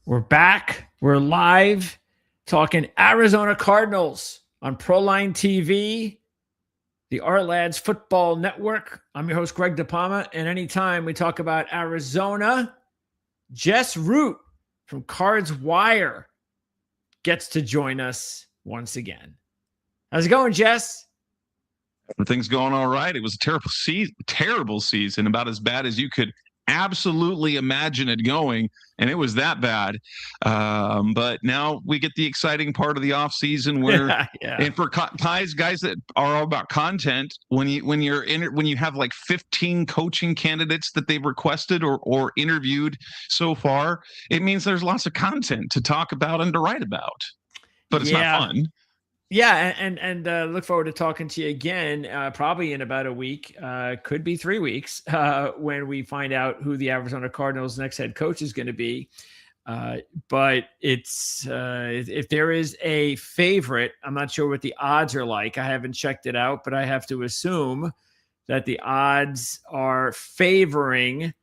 We're back. We're live talking Arizona Cardinals on Proline TV, the Ourlads Football Network. I'm your host, Greg DePalma, and anytime we talk about Arizona, Jess Root from Cards Wire gets to join us once again. How's it going, Jess? Everything's going all right. It was a terrible season, about as bad as you could absolutely imagine it going, and it was that bad. But now we get the exciting part of the offseason where and for guys that are all about content, when you have like 15 coaching candidates that they've requested or interviewed so far, it means there's lots of content to talk about and to write about. But it's not fun. Yeah, and look forward to talking to you again, probably in about a week, could be 3 weeks, when we find out who the Arizona Cardinals' next head coach is going to be. But it's if there is a favorite, I'm not sure what the odds are like. I haven't checked it out, but I have to assume that the odds are favoring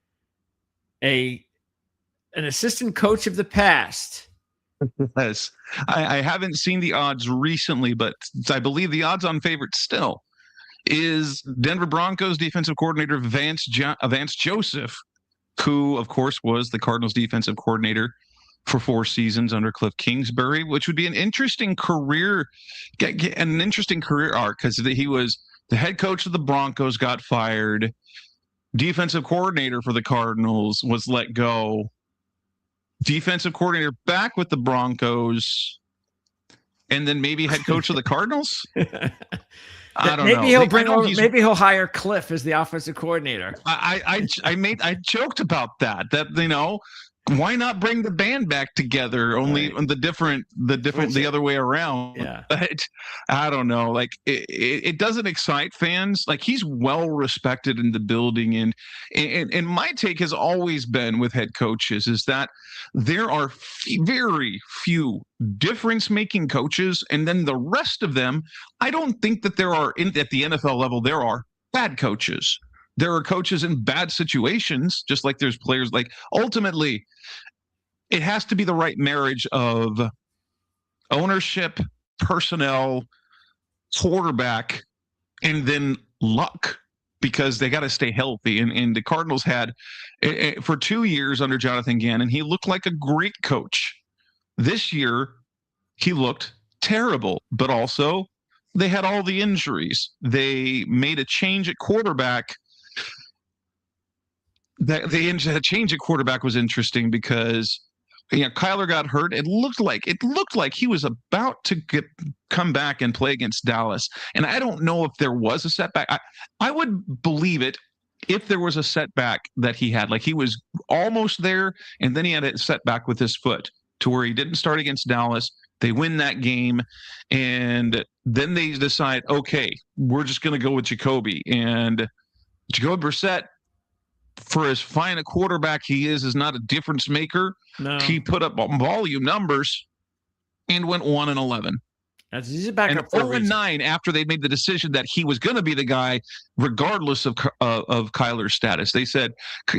an assistant coach of the past. Yes, I haven't seen the odds recently, but I believe the odds-on favorite still is Denver Broncos defensive coordinator Vance Joseph, who, of course, was the Cardinals defensive coordinator for 4 seasons under Cliff Kingsbury, which would be an interesting career arc because he was the head coach of the Broncos, got fired, defensive coordinator for the Cardinals was let go, defensive coordinator back with the Broncos, and then maybe head coach of the Cardinals. I don't know. Maybe he'll hire Cliff as the offensive coordinator. I joked about that, why not bring the band back together? Only right. the other way around. Yeah. But I don't know. Like it doesn't excite fans. Like he's well respected in the building, and my take has always been with head coaches is that there are very few difference-making coaches, and then the rest of them, I don't think that there are at the NFL level there are bad coaches. There are coaches in bad situations, just like there's players. Like ultimately, it has to be the right marriage of ownership, personnel, quarterback, and then luck, because they got to stay healthy. And the Cardinals had, for 2 years under Jonathan Gannon, he looked like a great coach. This year, he looked terrible, but also they had all the injuries. They made a change at quarterback. The change at quarterback was interesting because Kyler got hurt. It looked like he was about to come back and play against Dallas. And I don't know if there was a setback. I would believe it if there was a setback that he had. Like he was almost there, and then he had a setback with his foot to where he didn't start against Dallas. They win that game, and then they decide, okay, we're just going to go with Jacoby. And Jacoby Brissett, for as fine a quarterback he is not a difference maker. No. He put up volume numbers and went 1-11. He's a backup. And 0-9 after they made the decision that he was going to be the guy, regardless of Kyler's status. They said,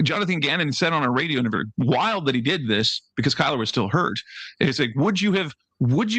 Jonathan Gannon said on a radio interview, wild that he did this because Kyler was still hurt. It's like, would you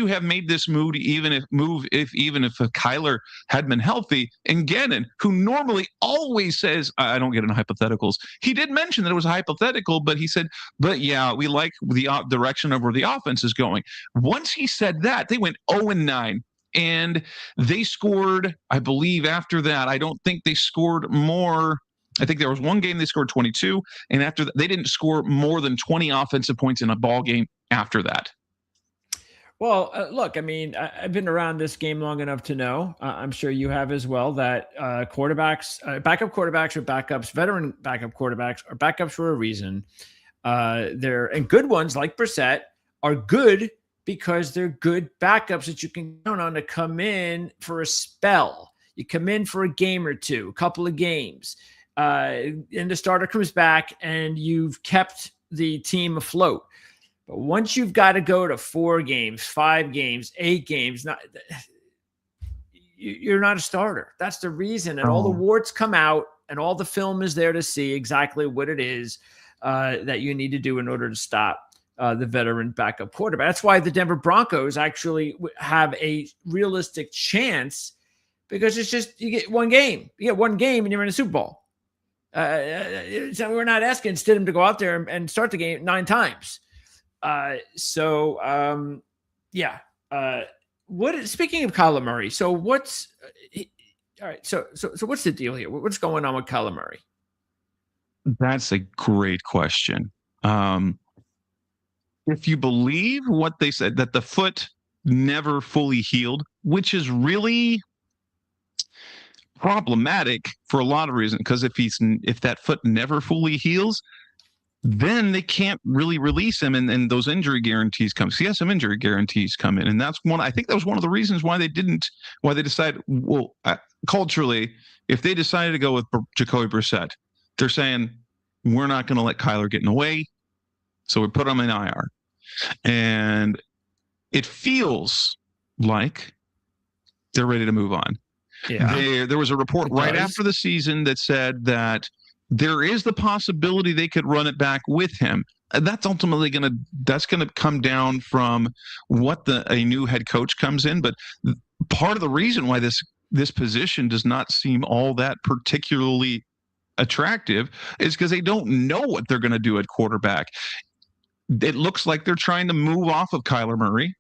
have made this move even if Kyler had been healthy? And Gannon, who normally always says, I don't get into hypotheticals, he did mention that it was a hypothetical, but he said, but yeah, we like the direction of where the offense is going. Once he said that, they went 0-9. And they scored, I believe, after that. I don't think they scored more. I think there was one game they scored 22, and after that, they didn't score more than 20 offensive points in a ball game after that. Well, look, I mean, I've been around this game long enough to know, I'm sure you have as well, that quarterbacks, backup quarterbacks are backups, veteran backup quarterbacks are backups for a reason. And good ones like Brissett are good because they're good backups that you can count on to come in for a spell. You come in for a game or two, a couple of games, and the starter comes back and you've kept the team afloat. But once you've got to go to 4 games, 5 games, 8 games, you're not a starter. That's the reason. And all the warts come out and all the film is there to see exactly what it is that you need to do in order to stop the veteran backup quarterback. That's why the Denver Broncos actually have a realistic chance, because it's just you get one game. You get one game and you're in a Super Bowl. So we're not asking Stidham to go out there and start the game 9 times. Speaking of Kyler Murray, so what's all right? So what's the deal here? What's going on with Kyler Murray? That's a great question. If you believe what they said, that the foot never fully healed, which is really problematic for a lot of reasons, because if that foot never fully heals, then they can't really release him, and those injury guarantees come. So he has some injury guarantees come in, and that's one. I think that was one of the reasons why they decided. Well, culturally, if they decided to go with Jacoby Brissett, they're saying we're not going to let Kyler get in the way, so we put him in IR, and it feels like they're ready to move on. Yeah. There was a report right after the season that said that there is the possibility they could run it back with him. That's ultimately going to come down from what a new head coach comes in. But part of the reason why this position does not seem all that particularly attractive is because they don't know what they're going to do at quarterback. It looks like they're trying to move off of Kyler Murray.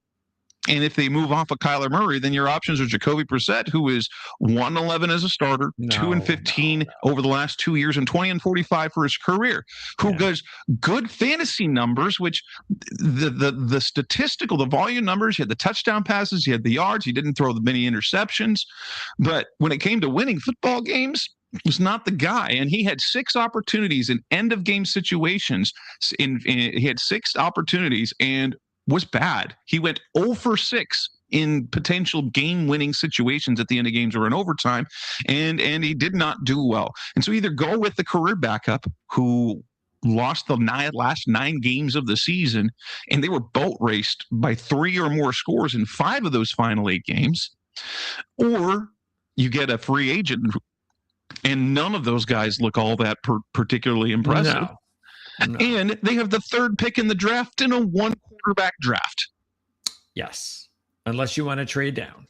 And if they move off of Kyler Murray, then your options are Jacoby Brissett, who is 1-11 as a starter, 2-15 over the last 2 years, and 20-45 for his career, who does good fantasy numbers, which the statistical, the volume numbers, he had the touchdown passes, he had the yards, he didn't throw the many interceptions. But when it came to winning football games, was not the guy. And he had 6 opportunities in end-of-game situations. He had 6 opportunities and was bad. He went 0 for 6 in potential game-winning situations at the end of games or in overtime, and he did not do well. And so either go with the career backup who lost the last 9 games of the season, and they were boat raced by 3 or more scores in 5 of those final 8 games, or you get a free agent, and none of those guys look all that particularly impressive. No. And they have the 3rd pick in the draft in a 1 quarterback draft. Yes, unless you want to trade down.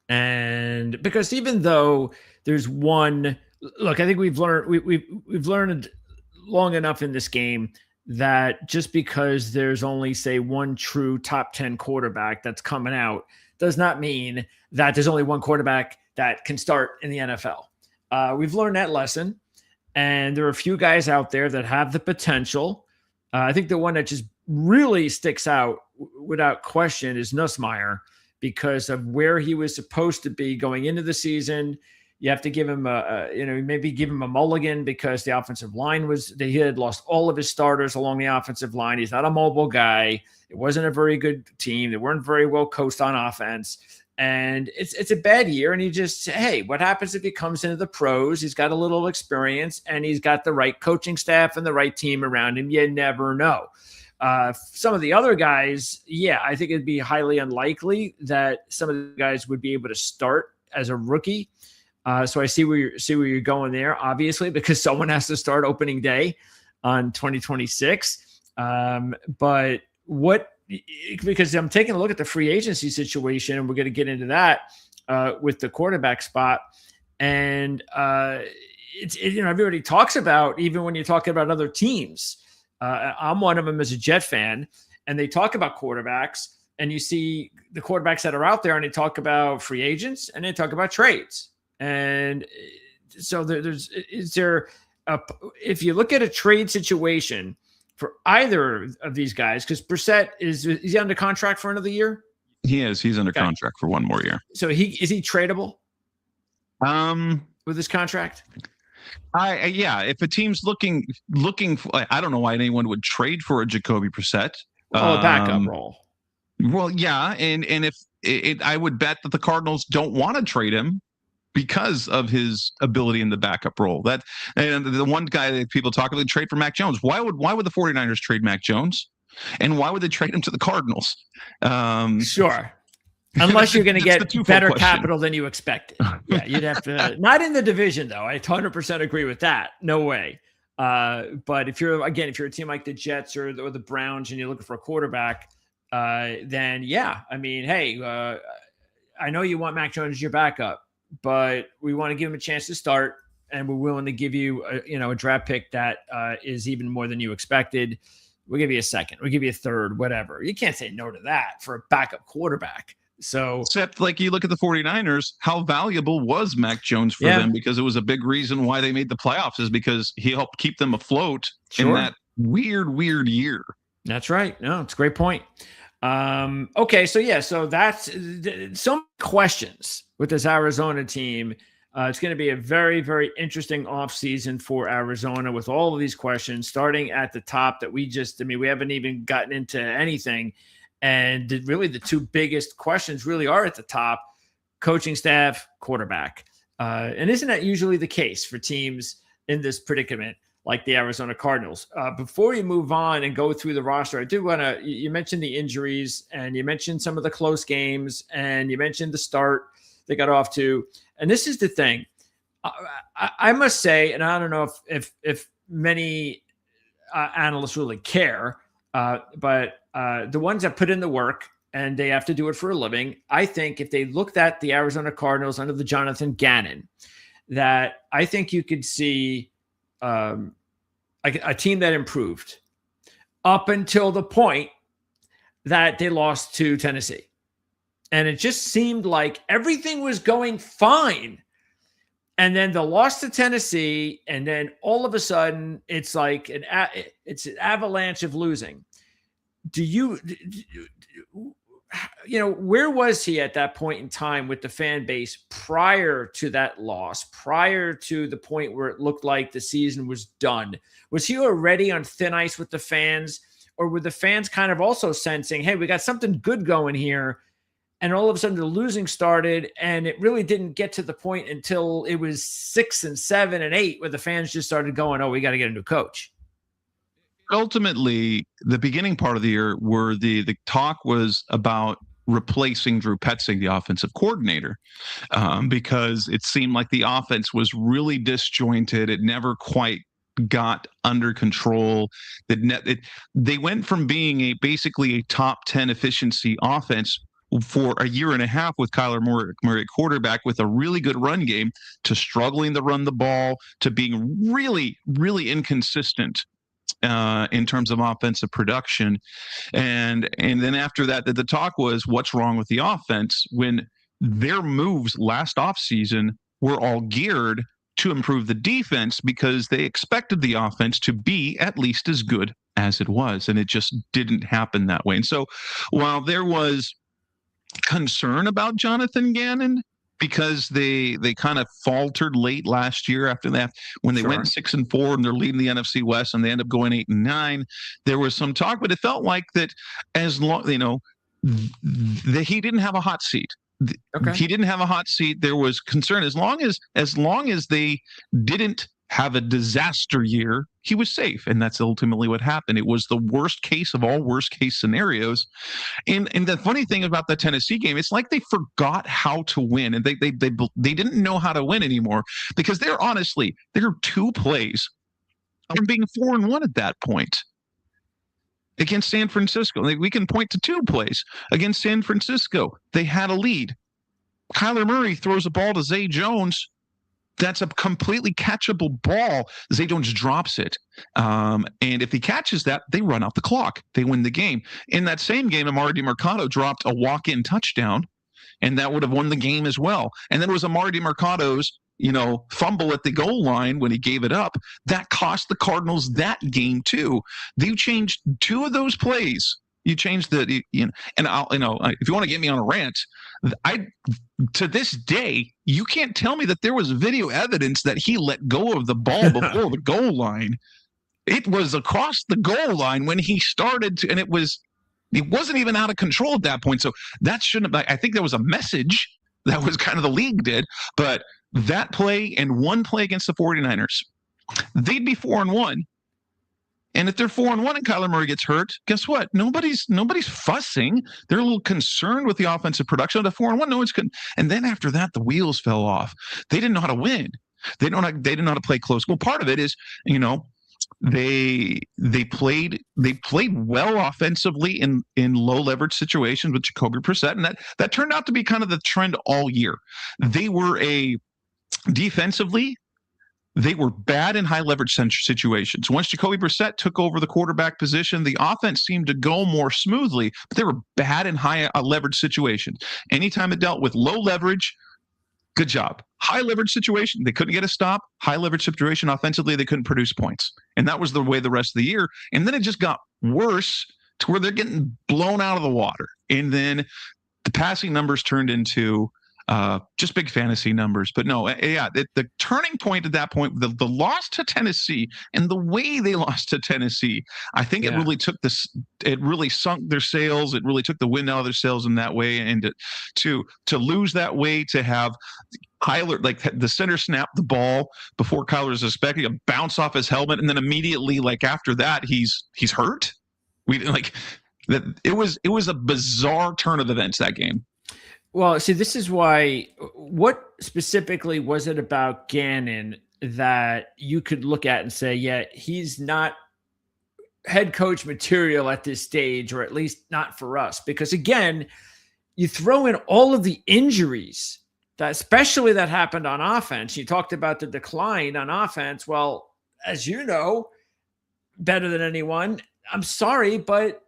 And because even though there's one, look, I think we've learned long enough in this game that just because there's only, say, one true top 10 quarterback that's coming out does not mean that there's only one quarterback that can start in the NFL. We've learned that lesson. And there are a few guys out there that have the potential. I think the one that just really sticks out without question is Nussmeier, because of where he was supposed to be going into the season. You have to give him maybe give him a mulligan, because the offensive line he had lost all of his starters along the offensive line. He's not a mobile guy. It wasn't a very good team. They weren't very well coached on offense. And it's a bad year. And hey, what happens if he comes into the pros? He's got a little experience and he's got the right coaching staff and the right team around him. You never know. Some of the other guys, I think it'd be highly unlikely that some of the guys would be able to start as a rookie. So I see where you're going there, obviously, because someone has to start opening day on 2026. But because I'm taking a look at the free agency situation, and we're going to get into that with the quarterback spot. And everybody talks about, even when you're talking about other teams, I'm one of them as a Jet fan, and they talk about quarterbacks, and you see the quarterbacks that are out there, and they talk about free agents and they talk about trades. And so if you look at a trade situation for either of these guys, because Brissett is he under contract for another year? He is. He's under contract for 1 more year. So is he tradable? With his contract? If a team's looking, I don't know why anyone would trade for a Jacoby Brissett. A backup role. Well, yeah, and if I would bet that the Cardinals don't want to trade him because of his ability in the backup role. And the one guy that people talk about, trade for Mac Jones. Why would the 49ers trade Mac Jones? And why would they trade him to the Cardinals? Sure. Unless you're going to get better capital than you expected. Yeah, you'd have to. Not in the division, though. I 100% agree with that. No way. But if you're a team like the Jets or the Browns and you're looking for a quarterback, then yeah, I mean, hey, I know you want Mac Jones as your backup, but we want to give him a chance to start, and we're willing to give you a draft pick that is even more than you expected. We'll give you a second, we'll give you a third, whatever. You can't say no to that for a backup quarterback. So, except like you look at the 49ers, how valuable was Mac Jones for them? Because it was a big reason why they made the playoffs, is because he helped keep them afloat in that weird year. That's right. No, it's a great point. Okay, so that's some questions with this Arizona team. It's going to be a very, very interesting offseason for Arizona with all of these questions, starting at the top that we haven't even gotten into anything. And really the two biggest questions really are at the top: coaching staff, quarterback. And isn't that usually the case for teams in this predicament, like the Arizona Cardinals? Before you move on and go through the roster, I do want to, you mentioned the injuries, and you mentioned some of the close games, and you mentioned the start they got off to. And this is the thing. I must say, and I don't know if many analysts really care, but the ones that put in the work and they have to do it for a living, I think if they looked at the Arizona Cardinals under the Jonathan Gannon, that I think you could see a team that improved up until the point that they lost to Tennessee. And it just seemed like everything was going fine. And then the loss to Tennessee, and then all of a sudden, it's like it's an avalanche of losing. Where was he at that point in time with the fan base prior to that loss, prior to the point where it looked like the season was done? Was he already on thin ice with the fans, or were the fans kind of also sensing, hey, we got something good going here? And all of a sudden the losing started, and it really didn't get to the point until it was 6 and 7 and 8 where the fans just started going, oh, we got to get a new coach. Ultimately, the beginning part of the year where the talk was about replacing Drew Petzing, the offensive coordinator, because it seemed like the offense was really disjointed. It never quite got under control. They went from being basically a top 10 efficiency offense for a year and a half with Kyler Murray quarterback with a really good run game, to struggling to run the ball, to being really, really inconsistent in terms of offensive production. And then after that, the talk was, what's wrong with the offense, when their moves last offseason were all geared to improve the defense, because they expected the offense to be at least as good as it was. And it just didn't happen that way. And so while there was concern about Jonathan Gannon, because they kind of faltered late last year after that, when they went 6-4 and they're leading the NFC West and they end up going 8-9, there was some talk, but it felt like that as long, that he didn't have a hot seat. Okay. He didn't have a hot seat. There was concern as long as they didn't have a disaster year, he was safe. And that's ultimately what happened. It was the worst case of all worst case scenarios. And the funny thing about the Tennessee game, it's like they forgot how to win, and they didn't know how to win anymore, because they're 2 plays from being 4-1 at that point against San Francisco. We can point to 2 plays against San Francisco. They had a lead. Kyler Murray throws a ball to Zay Jones. That's a completely catchable ball. Zay Jones drops it. And if he catches that, they run out the clock. They win the game. In that same game, Amari DiMercato dropped a walk-in touchdown, and that would have won the game as well. And then it was Amari DiMercato's, fumble at the goal line when he gave it up. That cost the Cardinals that game too. They changed 2 of those plays. You changed and if you want to get me on a rant, to this day, you can't tell me that there was video evidence that he let go of the ball before the goal line. It was across the goal line when he started to, and it wasn't even out of control at that point. So that shouldn't have, I think there was a message that was kind of the league did, but that play and 1 play against the 49ers, they'd be 4-1. And if they're 4-1 and Kyler Murray gets hurt, guess what? Nobody's fussing. They're a little concerned with the offensive production. The 4-1, no one's good. And then after that, the wheels fell off. They didn't know how to win. They didn't know how to play close. Well, part of it is, They played well offensively in low leverage situations with Jacoby Brissett, and that turned out to be kind of the trend all year. Defensively, they were bad in high leverage situations. Once Jacoby Brissett took over the quarterback position, the offense seemed to go more smoothly, but they were bad in high leverage situations. Anytime it dealt with low leverage, good job. High leverage situation, they couldn't get a stop. High leverage situation, offensively, they couldn't produce points. And that was the way the rest of the year. And then it just got worse to where they're getting blown out of the water. And then the passing numbers turned into just big fantasy numbers. But no, the turning point at that point, the loss to Tennessee and the way they lost to Tennessee, I think it really sunk their sails. It really took the wind out of their sails in that way. And to lose that way, to have Kyler, like the center snap the ball before Kyler's expecting a bounce off his helmet, and then immediately, like after that, he's hurt. It was a bizarre turn of events that game. Well, see, this is why. What specifically was it about Gannon that you could look at and say, yeah, he's not head coach material at this stage, or at least not for us? Because again, you throw in all of the injuries that, especially that happened on offense. You talked about the decline on offense. Well, as you know, better than anyone, I'm sorry, but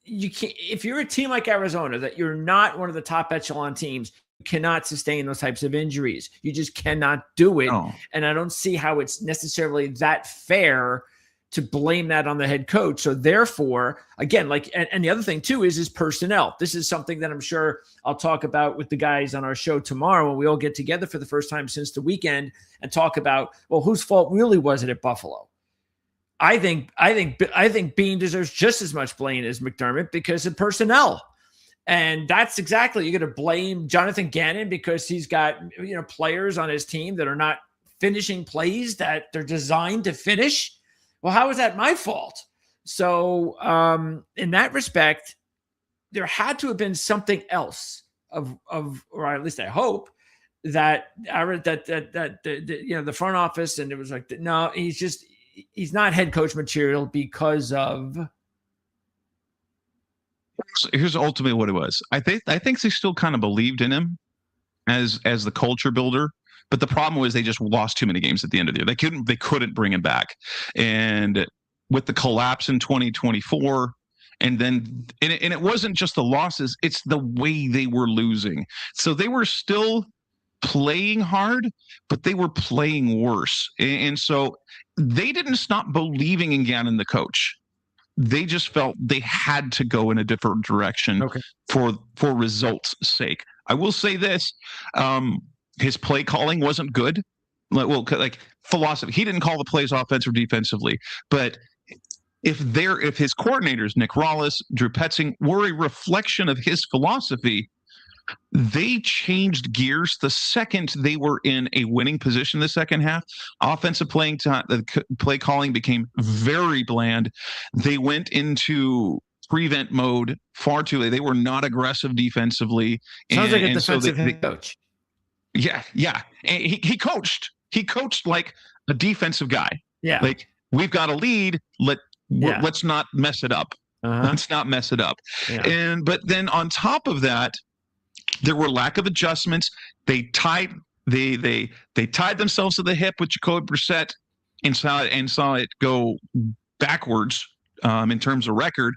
you can't, if you're a team like Arizona, that you're not one of the top echelon teams, you cannot sustain those types of injuries. You just cannot do it. No. And I don't see how it's necessarily that fair to blame that on the head coach. So therefore, again, and the other thing too is personnel. This is something that I'm sure I'll talk about with the guys on our show tomorrow when we all get together for the first time since the weekend and talk about, well, whose fault really was it at Buffalo? I think Beane deserves just as much blame as McDermott because of personnel. And that's exactly, you're going to blame Jonathan Gannon because he's got, players on his team that are not finishing plays that they're designed to finish. Well, how is that my fault? So in that respect, there had to have been something else or at least I hope that the front office, and it was like, no, he's not head coach material because of. Here's ultimately what it was. I think they still kind of believed in him as the culture builder, but the problem was they just lost too many games at the end of the year. They couldn't bring him back, and with the collapse in 2024, and it wasn't just the losses; it's the way they were losing. So they were still playing hard, but they were playing worse, and so they didn't stop believing in Gannon, the coach. They just felt they had to go in a different direction for results' sake. I will say this: his play calling wasn't good. Like philosophy, he didn't call the plays offensive or defensively. But if his coordinators, Nick Rawlis, Drew Petzing, were a reflection of his philosophy, they changed gears the second they were in a winning position the second half. Offensive playing time, the play calling became very bland. They went into prevent mode far too late. They were not aggressive defensively. Sounds like a defensive head coach. Yeah. And he coached. He coached like a defensive guy. Yeah. Like, we've got a lead. Let's not mess it up. Let's not mess it up. Yeah. But then on top of that, there were lack of adjustments. They tied themselves to the hip with Jacoby Brissett and saw it go backwards in terms of record.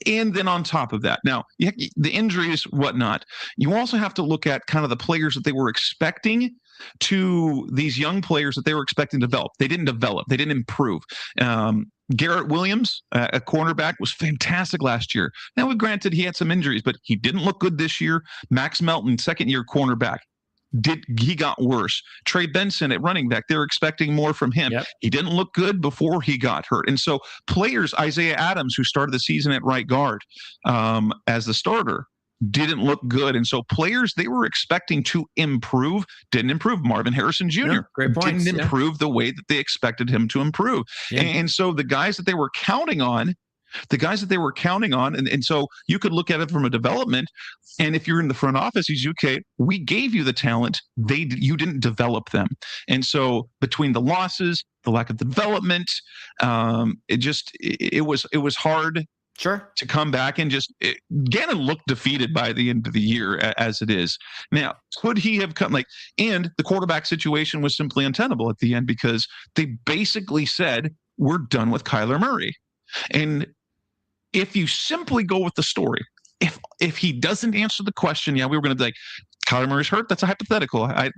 And then on top of that, now the injuries, whatnot, you also have to look at kind of the players that they were expecting to these young players that they were expecting to develop. They didn't develop. They didn't improve. Garrett Williams, a cornerback, was fantastic last year. Now, granted, he had some injuries, but he didn't look good this year. Max Melton, second-year cornerback, he got worse. Trey Benson at running back, they were expecting more from him. Yep. He didn't look good before he got hurt. And so players, Isaiah Adams, who started the season at right guard as the starter, didn't look good. And so players they were expecting to improve didn't improve. Marvin Harrison Jr. Great points. Didn't improve the way that they expected him to improve. Yeah. And so the guys that they were counting on the guys that they were counting on. And so you could look at it from a development. And if you're in the front office, he's okay. We gave you the talent. You didn't develop them. And so between the losses, the lack of development, it was hard. Sure. To come back and Gannon looked defeated by the end of the year as it is. Now, could he have come and the quarterback situation was simply untenable at the end because they basically said, we're done with Kyler Murray. And if you simply go with the story, if he doesn't answer the question, we were going to be like, Kyler Murray's hurt. That's a hypothetical. I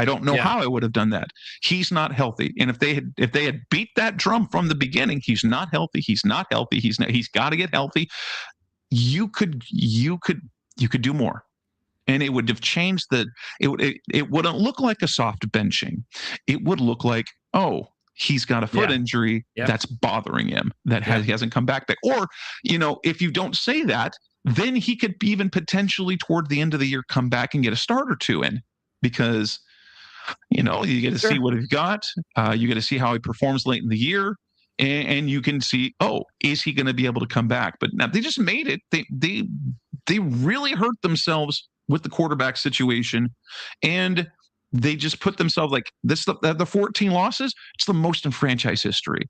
don't know how I would have done that. He's not healthy. And if they had beat that drum from the beginning, he's not healthy. He's got to get healthy. You could do more. And it would have changed it wouldn't look like a soft benching. It would look like, he's got a foot injury that's bothering him he hasn't come back. Or, if you don't say that, then he could even potentially toward the end of the year come back and get a start or two in because, you get to see what he's got. You get to see how he performs late in the year. And you can see, is he going to be able to come back? But now they just made it. They really hurt themselves with the quarterback situation. And they just put themselves the 14 losses. It's the most in franchise history.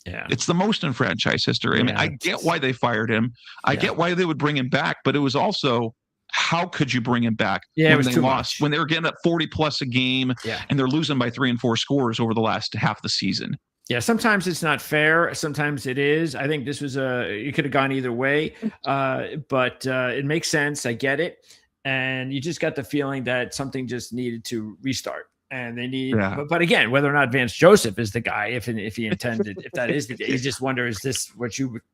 Yeah, it's the most in franchise history. I mean, I get why they fired him. I get why they would bring him back, but it was also, how could you bring him back when they lost? When they were getting up 40 plus a game and they're losing by 3 and 4 scores over the last half the season. Yeah, sometimes it's not fair. Sometimes it is. I think this was it could have gone either way, but it makes sense. I get it. And you just got the feeling that something just needed to restart. And they need, but again, whether or not Vance Joseph is the guy, if he intended, if that is the case, you just wonder, is this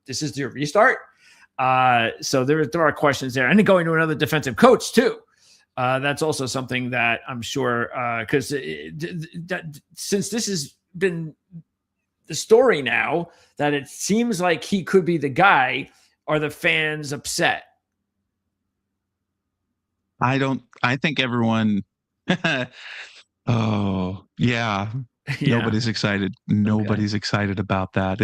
this is your restart? So there are questions there. And then going to another defensive coach too. That's also something that I'm sure, because since this has been the story now, that it seems like he could be the guy, are the fans upset? I think everyone, nobody's excited. Nobody's excited about that.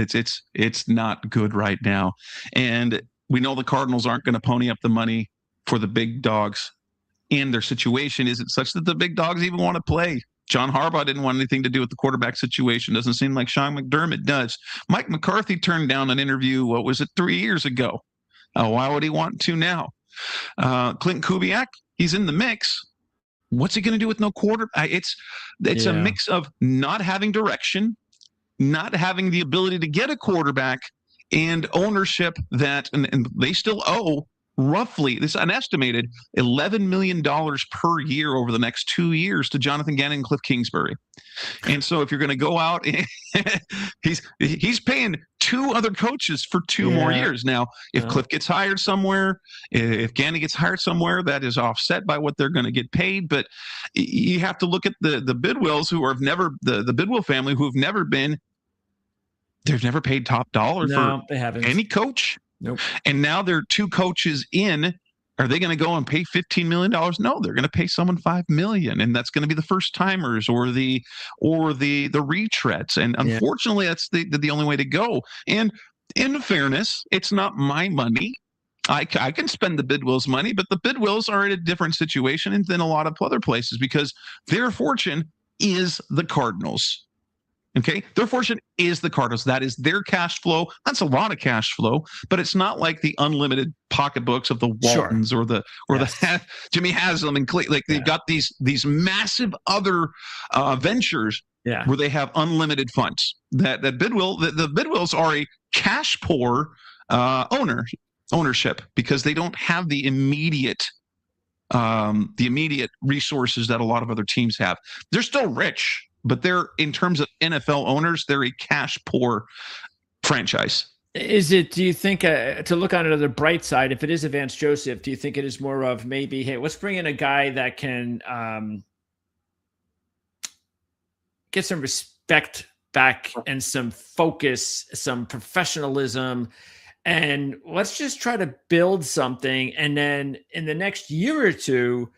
It's not good right now. And we know the Cardinals aren't going to pony up the money for the big dogs, and their situation isn't such that the big dogs even want to play. John Harbaugh didn't want anything to do with the quarterback situation. Doesn't seem like Sean McDermott does. Mike McCarthy turned down an interview, 3 years ago? Why would he want to now? Clint Kubiak, he's in the mix. What's he going to do with no quarterback? It's a mix of not having direction, not having the ability to get a quarterback, and ownership and they still owe roughly, this is an estimated $11 million per year over the next 2 years to Jonathan Gannon and Cliff Kingsbury. And so if you're going to go out, he's paying 2 other coaches for 2 more years. Now, if Cliff gets hired somewhere, if Gannon gets hired somewhere, that is offset by what they're going to get paid. But you have to look at the Bidwells, who have never, the Bidwell family, who have never been, they've never paid top dollar for they haven't. Any coach. Nope. And now they're 2 coaches in. Are they going to go and pay $15 million? No, they're going to pay someone $5 million, and that's going to be the first timers or the retreads. And unfortunately, that's the only way to go. And in fairness, it's not my money. I can spend the Bidwells' money, but the Bidwells are in a different situation than a lot of other places because their fortune is the Cardinals. Okay, their fortune is the Cardinals. That is their cash flow. That's a lot of cash flow, but it's not like the unlimited pocketbooks of the Waltons or the Jimmy Haslam and Clay. They've got these massive other ventures where they have unlimited funds. That Bidwell, the Bidwells are a cash poor ownership because they don't have the immediate resources that a lot of other teams have. They're still rich, but they're, in terms of NFL owners, they're a cash poor franchise. Is it, do you think, to look on another bright side, if it is Vance Joseph, do you think it is more of maybe, hey, let's bring in a guy that can get some respect back and some focus, some professionalism, and let's just try to build something. And then in the next year or two,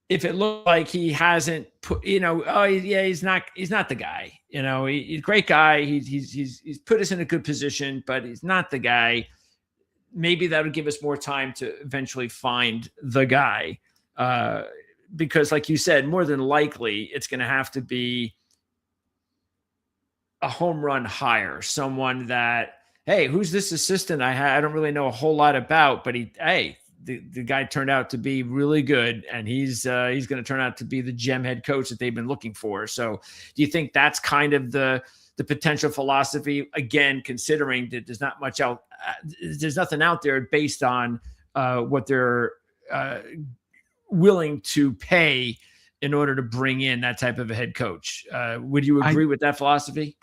if it looked like he hasn't put, oh yeah, he's not the guy. He's a great guy. He's put us in a good position, but he's not the guy. Maybe that would give us more time to eventually find the guy. Because like you said, more than likely it's going to have to be a home run hire, someone that, hey, who's this assistant I don't really know a whole lot about, but the guy turned out to be really good, and he's going to turn out to be the gem head coach that they've been looking for. So do you think that's kind of the potential philosophy, again, considering that there's not much out, there's nothing out there based on what they're willing to pay in order to bring in that type of a head coach? Would you agree with that philosophy?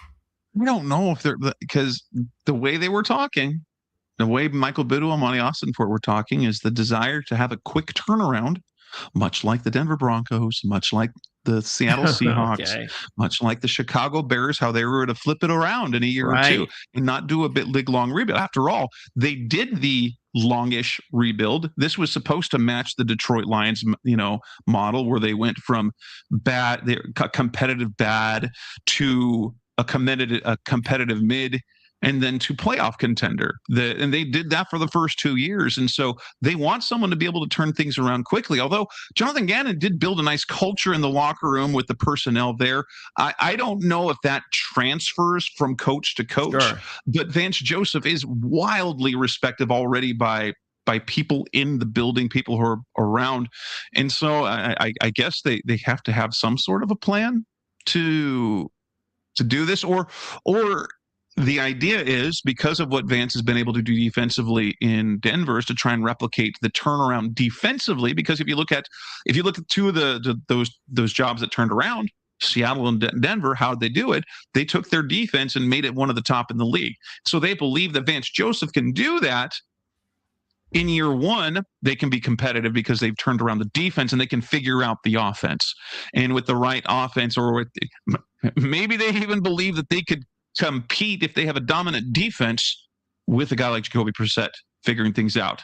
I don't know if they're, because the way they were talking, the way Michael Bidwell and Monty Austinfort were talking, is the desire to have a quick turnaround, much like the Denver Broncos, much like the Seattle Seahawks, okay, much like the Chicago Bears, how they were to flip it around in a year or two and not do a big long rebuild. After all, they did the longish rebuild. This was supposed to match the Detroit Lions, model, where they went from competitive bad to a competitive mid, and then to playoff contender. And they did that for the first 2 years. And so they want someone to be able to turn things around quickly. Although Jonathan Gannon did build a nice culture in the locker room with the personnel there. I don't know if that transfers from coach to coach, sure, but Vance Joseph is wildly respected already by people in the building, people who are around. And so I guess they have to have some sort of a plan to do this, or the idea is, because of what Vance has been able to do defensively in Denver, is to try and replicate the turnaround defensively. Because if you look at two of those jobs that turned around, Seattle and Denver, how did they do it? They took their defense and made it one of the top in the league. So they believe that Vance Joseph can do that. In year one, they can be competitive because they've turned around the defense and they can figure out the offense. And with the right offense, or maybe they even believe that they could compete if they have a dominant defense with a guy like Jacoby Brissett figuring things out,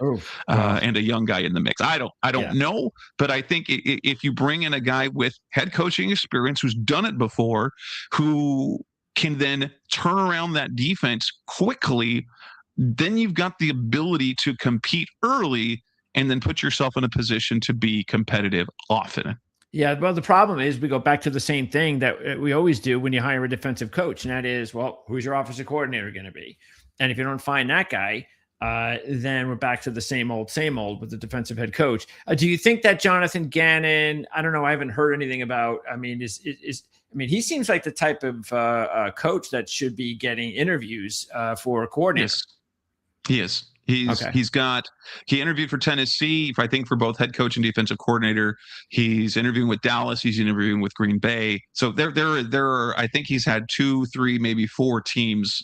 and a young guy in the mix. I don't know, but I think if you bring in a guy with head coaching experience who's done it before, who can then turn around that defense quickly, then you've got the ability to compete early and then put yourself in a position to be competitive often. Yeah, well, the problem is we go back to the same thing that we always do when you hire a defensive coach, and that is, well, who's your offensive coordinator going to be? And if you don't find that guy, then we're back to the same old with the defensive head coach. Do you think that Jonathan Gannon, I don't know, I haven't heard anything about, he seems like the type of coach that should be getting interviews for a coordinator. Yes. He is. He interviewed for Tennessee, I think, for both head coach and defensive coordinator. He's interviewing with Dallas. He's interviewing with Green Bay. So there are, I think he's had 2, 3, maybe 4 teams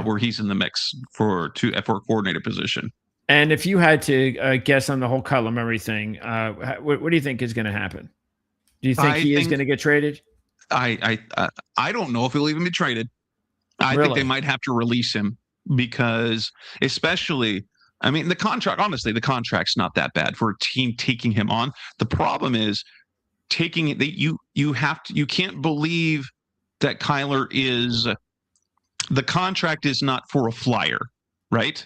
where he's in the mix for a coordinator position. And if you had to guess on the whole Kyler Murray thing, what do you think is going to happen? Do you think he is going to get traded? I don't know if he'll even be traded. I think they might have to release him. Because especially, the contract's not that bad for a team taking him on. The problem is taking it that you can't believe that Kyler is, the contract is not for a flyer, right?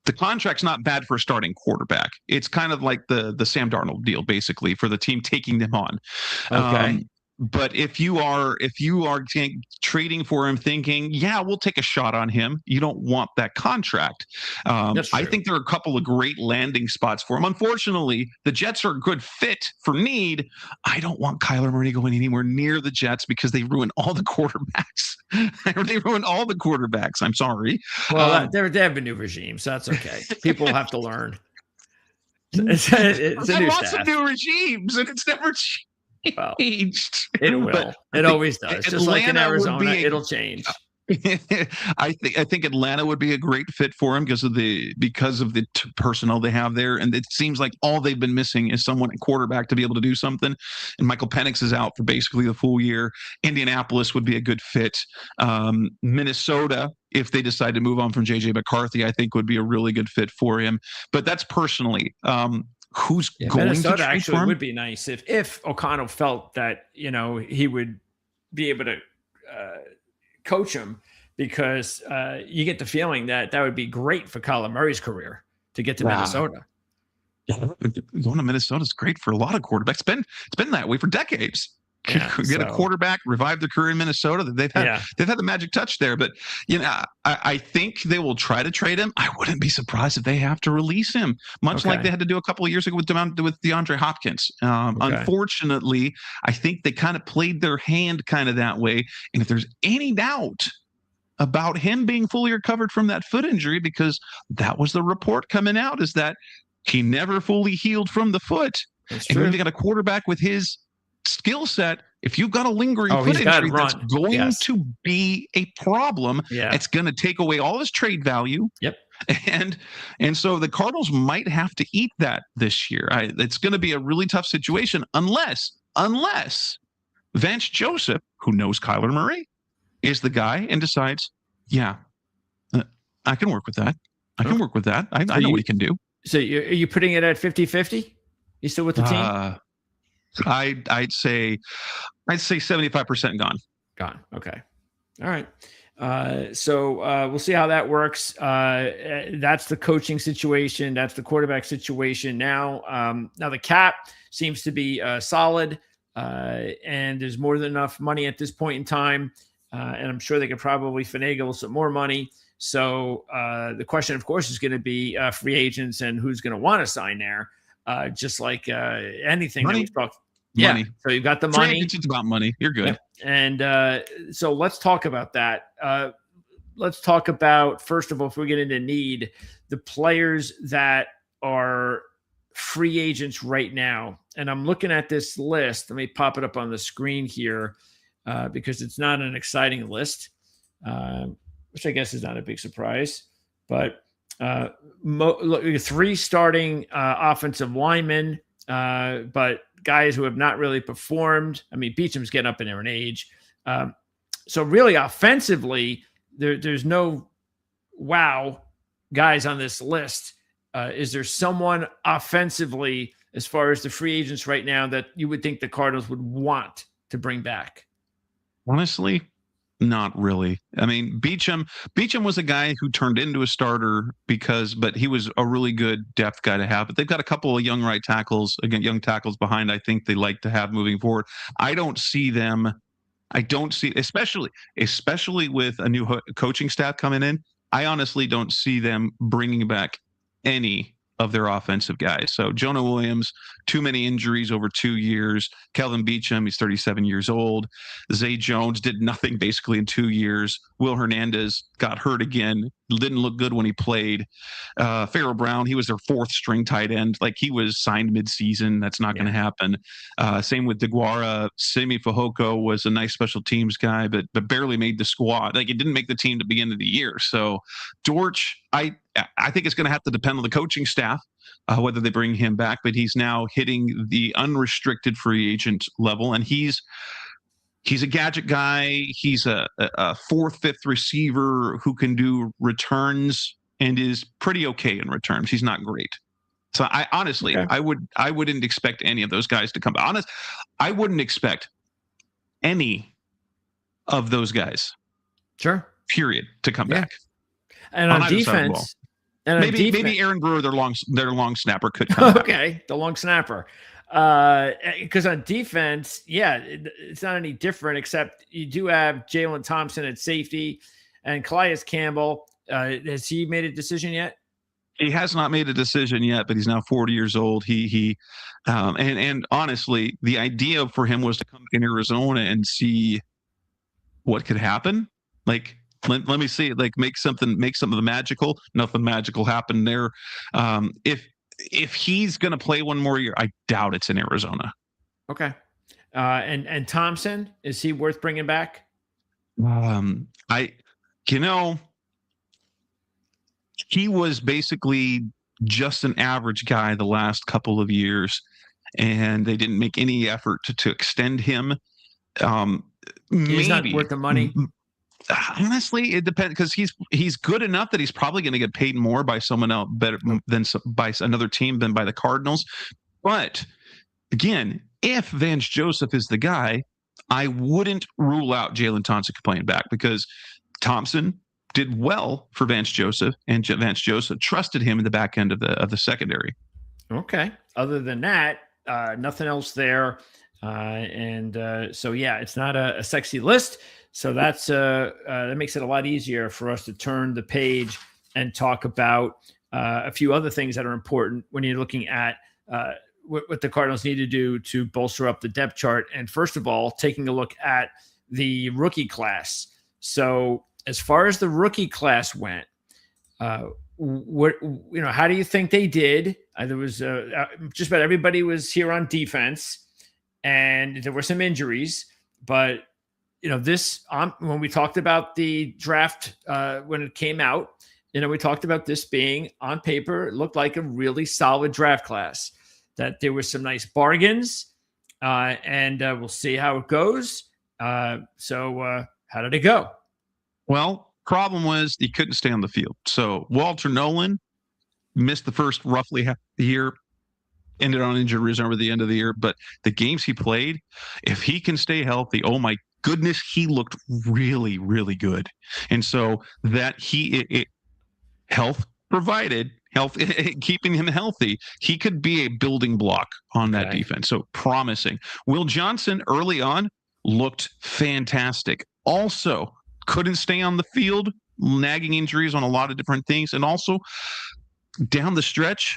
The contract's not bad for a starting quarterback. It's kind of like the Sam Darnold deal, basically, for the team taking them on. Okay. But if you are trading for him thinking, yeah, we'll take a shot on him, you don't want that contract. I think there are a couple of great landing spots for him. Unfortunately, the Jets are a good fit for need. I don't want Kyler Murray going anywhere near the Jets because they ruin all the quarterbacks. They ruin all the quarterbacks. I'm sorry. Well, they have a new regime, so that's okay. People have to learn. It's a new lots of new regimes, and it's never changed. Well, it will. It always does. Just like in Arizona, it'll change. I think Atlanta would be a great fit for him because of the personnel they have there, and it seems like all they've been missing is someone at quarterback to be able to do something. And Michael Penix is out for basically the full year. Indianapolis would be a good fit. Minnesota, if they decide to move on from JJ McCarthy, I think would be a really good fit for him. But that's personally. who's Yeah, going to Minnesota trade actually for him. would be nice if O'Connell felt that he would be able to coach him, because you get the feeling that would be great for Kyler Murray's career to get to Yeah. Minnesota. Yeah, going to Minnesota is great for a lot of quarterbacks. It's been that way for decades. Yeah, Get a quarterback, revive their career in Minnesota. They've had the magic touch there. But I think they will try to trade him. I wouldn't be surprised if they have to release him, much like they had to do a couple of years ago with DeAndre Hopkins. Unfortunately, I think they kind of played their hand kind of that way. And if there's any doubt about him being fully recovered from that foot injury, because that was the report coming out, is that he never fully healed from the foot. That's and true. when you got a quarterback with his skill set, if you've got a lingering foot injury, that's going to be a problem. Yeah. It's going to take away all his trade value. Yep. And so the Cardinals might have to eat that this year. It's going to be a really tough situation unless Vance Joseph, who knows Kyler Murray, is the guy and decides, I can work with that. I can work with that. I know what he can do. So are you putting it at 50-50? You still with the team? I'd say 75% gone. Gone. Okay. All right. So we'll see how that works. That's the coaching situation. That's the quarterback situation. Now the cap seems to be solid, and there's more than enough money at this point in time. And I'm sure they could probably finagle some more money. So the question, of course, is going to be free agents and who's going to want to sign there. Just like anything money. that we talked. Money. Yeah. So you've got the money. It's about money. You're good. Yeah. And so let's talk about that. Let's talk about, first of all, if we get into need, the players that are free agents right now. And I'm looking at this list. Let me pop it up on the screen here because it's not an exciting list, which I guess is not a big surprise. But three starting offensive linemen, but guys who have not really performed. I mean, Beacham's getting up in there in age. So really offensively, there's no wow guys on this list. Is there someone offensively, as far as the free agents right now, that you would think the Cardinals would want to bring back? Honestly, not really. I mean, Beacham was a guy who turned into a starter but he was a really good depth guy to have. But they've got a couple of young tackles behind. I think they like to have moving forward. I don't see, especially with a new coaching staff coming in. I honestly don't see them bringing back any of their offensive guys. So Jonah Williams, too many injuries over 2 years. Kelvin Beacham, he's 37 years old. Zay Jones did nothing basically in 2 years. Will Hernandez got hurt again. Didn't look good when he played. Pharaoh Brown, he was their fourth string tight end. Like, he was signed mid-season. That's not going to happen. Same with DeGuara. Simi Fehoko was a nice special teams guy, but barely made the squad. Like, it didn't make the team to begin of the year. So Dortch, I think it's going to have to depend on the coaching staff, whether they bring him back, but he's now hitting the unrestricted free agent level, and he's a gadget guy. He's a fourth, fifth receiver who can do returns and is pretty okay in returns. He's not great. So I honestly, I wouldn't expect any of those guys to come back. I wouldn't expect any of those guys. Sure. Period. To come back. And on defense, maybe Aaron Brewer, their long snapper, could come back. Okay, the long snapper. Because on defense, it's not any different, except you do have Jalen Thompson at safety and Calais Campbell. Has he made a decision yet? He has not made a decision yet, but he's now 40 years old. And honestly, the idea for him was to come in Arizona and see what could happen. Like, let me see it. Like, make something magical. Nothing magical happened there. If he's going to play one more year, I doubt it's in Arizona. Okay. And Thompson, is he worth bringing back? He was basically just an average guy the last couple of years, and they didn't make any effort to extend him. He's not worth the money. Honestly, it depends because he's good enough that he's probably going to get paid more by someone else better than by another team than by the Cardinals. But again, if Vance Joseph is the guy, I wouldn't rule out Jalen Thompson playing back because Thompson did well for Vance Joseph, and Vance Joseph trusted him in the back end of the secondary. Okay. Other than that, nothing else there. So yeah, it's not a sexy list. So that makes it a lot easier for us to turn the page and talk about a few other things that are important when you're looking at what the Cardinals need to do to bolster up the depth chart. And first of all, taking a look at the rookie class. So as far as the rookie class went, how do you think they did? There was just about everybody was here on defense, and there were some injuries. But when we talked about the draft when it came out, we talked about this being on paper, it looked like a really solid draft class. That there were some nice bargains, and we'll see how it goes. So how did it go? Well, problem was he couldn't stay on the field. So Walter Nolan missed the first roughly half the year, ended on injured reserve at the end of the year. But the games he played, if he can stay healthy, oh my goodness, he looked really, really good. And so that health provided, keeping him healthy, he could be a building block on that defense. So promising. Will Johnson early on looked fantastic. Also, couldn't stay on the field, nagging injuries on a lot of different things. And also down the stretch,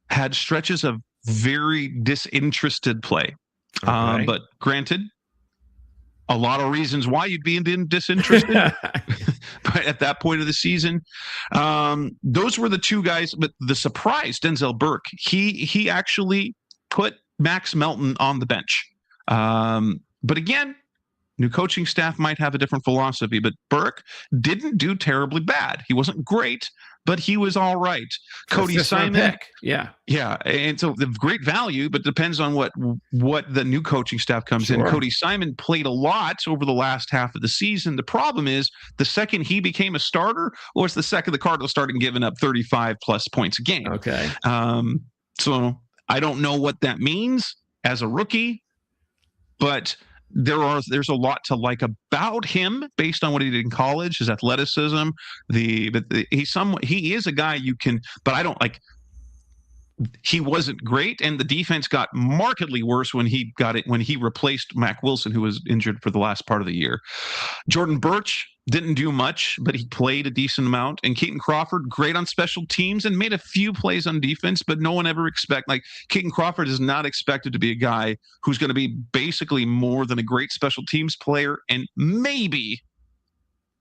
had stretches of very disinterested play. Okay. But granted, a lot of reasons why you'd be disinterested. But at that point of the season, those were the two guys. But the surprise, Denzel Burke, he actually put Max Melton on the bench. But again, new coaching staff might have a different philosophy, but Burke didn't do terribly bad. He wasn't great, but he was all right. Cody Simon, yeah, and so the great value, but depends on what the new coaching staff comes in. Cody Simon played a lot over the last half of the season. The problem is the second he became a starter, was the second the Cardinals started giving up 35 plus points a game. Okay, so I don't know what that means as a rookie, but there's a lot to like about him based on what he did in college, his athleticism. He is a guy you can, but I don't like. He wasn't great, and the defense got markedly worse when he replaced Mac Wilson, who was injured for the last part of the year. Jordan Birch didn't do much, but he played a decent amount. And Keaton Crawford, great on special teams and made a few plays on defense, but no one ever Keaton Crawford is not expected to be a guy who's going to be basically more than a great special teams player and maybe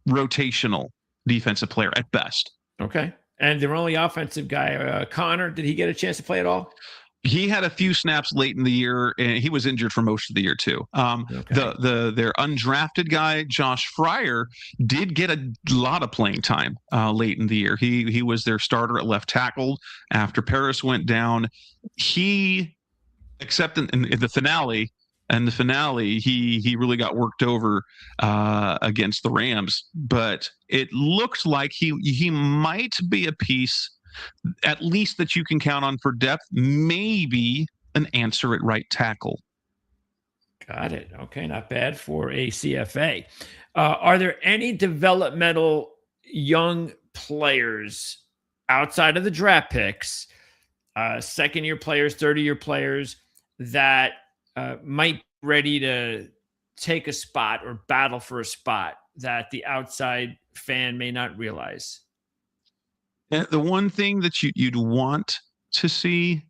rotational defensive player at best. Okay. And their only offensive guy, Connor, did he get a chance to play at all? He had a few snaps late in the year, and he was injured for most of the year too. Their undrafted guy, Josh Fryer, did get a lot of playing time late in the year. He was their starter at left tackle after Paris went down. Except in the finale. And the finale, he really got worked over against the Rams. But it looked like he might be a piece, at least that you can count on for depth. Maybe an answer at right tackle. Got it. Okay, not bad for a CFA. Are there any developmental young players outside of the draft picks, second-year players, third-year players, that might be ready to take a spot or battle for a spot that the outside fan may not realize? The one thing that you'd want to see,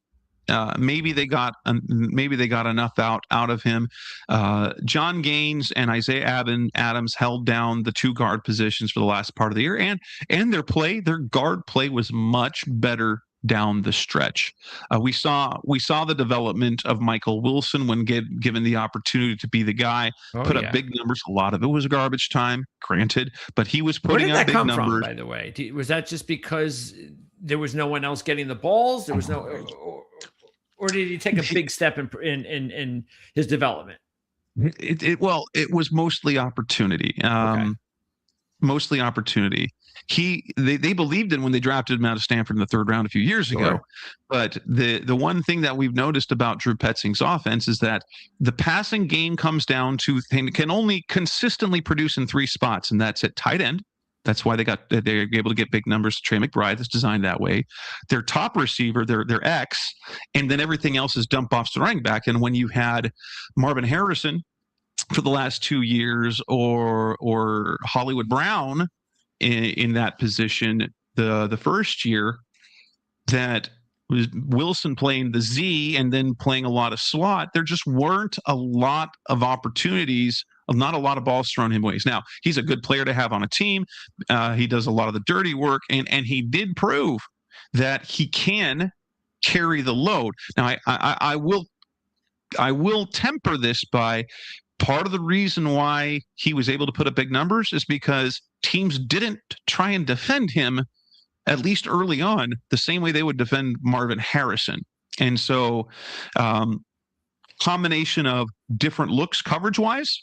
maybe they got enough out of him. John Gaines and Isaiah Adams held down the two guard positions for the last part of the year, and their guard play was much better down the stretch. We saw the development of Michael Wilson when given the opportunity to be the guy. Put up big numbers. A lot of it was garbage time, granted, but he was putting up big numbers. Where did that come from, by the way? Was that just because there was no one else getting the balls? There was no, or did he take a big step in his development? It was mostly opportunity. mostly opportunity. They believed in when they drafted him out of Stanford in the third round a few years ago. But the one thing that we've noticed about Drew Petzing's offense is that the passing game comes down to can only consistently produce in three spots, and that's at tight end. That's why they're able to get big numbers to Trey McBride. That's designed that way. Their top receiver, their X, and then everything else is dump offs to running back. And when you had Marvin Harrison for the last 2 years, or Hollywood Brown in that position the first year, that was Wilson playing the Z and then playing a lot of slot, there just weren't a lot of opportunities, not a lot of balls thrown him ways. Now, he's a good player to have on a team. He does a lot of the dirty work, and he did prove that he can carry the load. Now, I will temper this by part of the reason why he was able to put up big numbers is because teams didn't try and defend him, at least early on, the same way they would defend Marvin Harrison. And so combination of different looks coverage-wise,